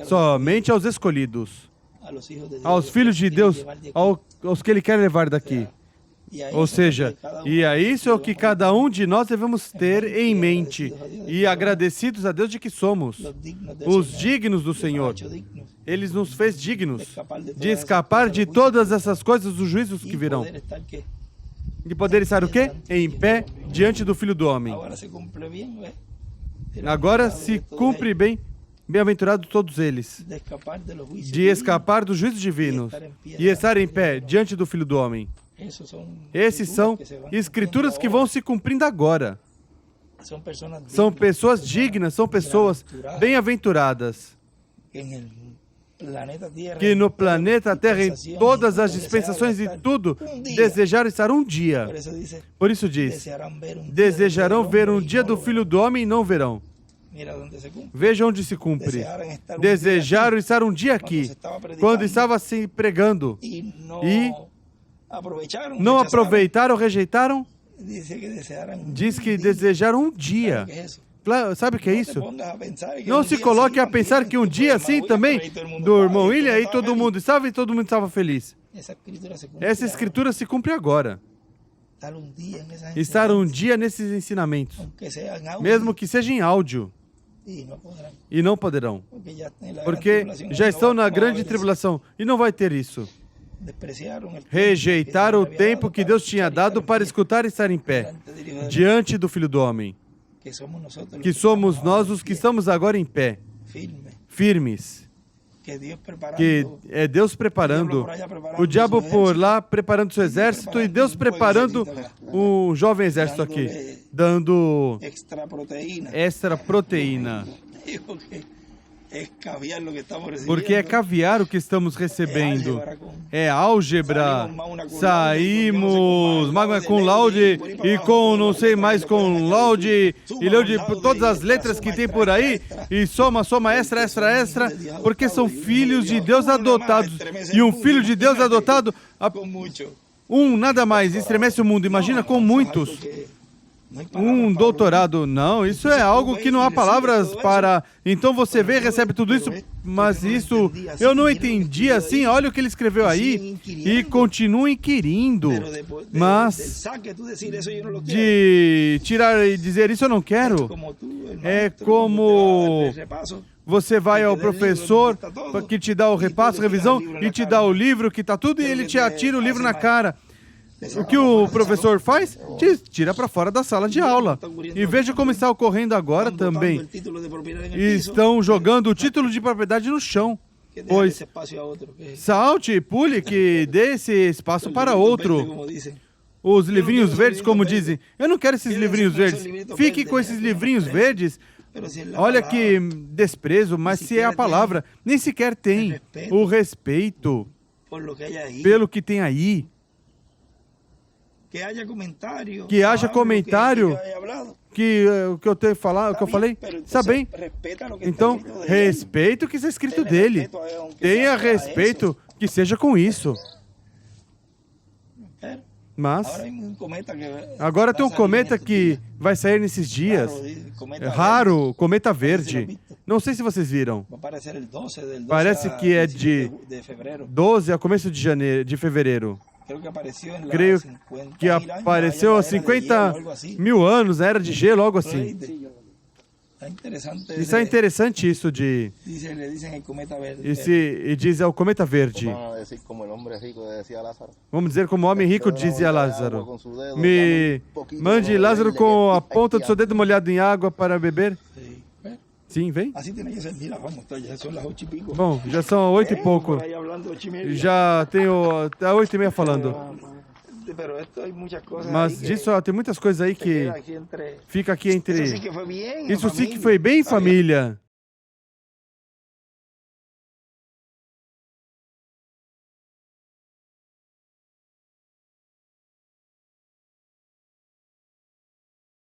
Somente aos escolhidos. Aos filhos de Deus, aos que Ele quer levar daqui. Ou seja, e é isso que cada um de nós devemos ter em mente. E agradecidos a Deus de que somos os dignos do Senhor. Ele nos fez dignos de escapar de todas essas coisas, dos juízos que virão. De poder estar o quê? Em pé diante do Filho do Homem. Agora se cumpre bem. Bem-aventurados todos eles, de escapar dos juízos divinos e estar em pé diante do Filho do Homem. Esses são escrituras que vão se cumprindo agora. São pessoas dignas, são pessoas bem-aventuradas. Que no planeta Terra, em todas as dispensações e tudo, desejaram estar um dia. Por isso diz, desejarão ver um dia do Filho do Homem e não verão. Veja onde se cumpre. Desejaram estar um dia aqui, quando estava se pregando, e não aproveitaram, rejeitaram. Diz que desejaram um dia. Sabe o que é isso? Não se coloque a pensar que um dia assim também, do irmão William, aí todo mundo estava feliz. Essa escritura se cumpre agora. Estar um dia nesses ensinamentos, mesmo que seja em áudio. E não poderão, porque já estão na grande tribulação e não vai ter isso. Rejeitaram o tempo que Deus tinha dado para escutar e estar em pé diante do Filho do Homem, que somos nós os que estamos agora em pé, firmes, que é Deus preparando, o diabo por lá preparando seu exército e Deus preparando um jovem exército aqui, dando extra proteína. Porque é caviar o que estamos recebendo. É álgebra. Saímos magna cum laude e com não sei mais cum laude e leu de todas as letras que tem por aí e soma extra, porque são filhos de Deus adotados. E um filho de Deus adotado, nada mais, estremece o mundo. Imagina com muitos. Um doutorado, não, isso é algo que não há palavras para... Então você vê e recebe tudo isso, mas isso eu não entendi assim, olha o que ele escreveu aí, e continua inquirindo, mas de tirar e dizer isso eu não quero. É como você vai ao professor que te dá o repasso, revisão, e te dá o livro que está tudo, e ele te atira o livro na cara. O que o professor faz? Tira para fora da sala de aula. E veja como está ocorrendo agora também. Estão jogando o título de propriedade no chão. Pois salte e pule que dê esse espaço para outro. Os livrinhos verdes, como dizem. Eu não quero esses livrinhos verdes. Fique com esses livrinhos verdes Olha que desprezo, mas se é a palavra, nem sequer tem o respeito pelo que tem aí. Que haja comentário. Que haja comentário que eu tenho falado, que eu falei, está bem. Então, respeita o que está escrito dele. Tenha respeito que seja com isso. Mas agora tem um cometa que vai sair nesses dias. É raro, cometa verde. Não sei se vocês viram. Parece que é de 12 a começo de fevereiro. Creio que apareceu há 50 mil anos, na Era de Gelo, algo assim. Isso é interessante, isso de... E diz, é o cometa verde. Vamos dizer como o homem rico dizia a Lázaro. Me mande Lázaro com a ponta do seu dedo molhado em água para beber. Sim, vem. Bom, já são 8 e pouco. Já tenho até 8:30 falando. Mas disso tem muitas coisas aí que fica aqui entre... Isso sim que foi bem família.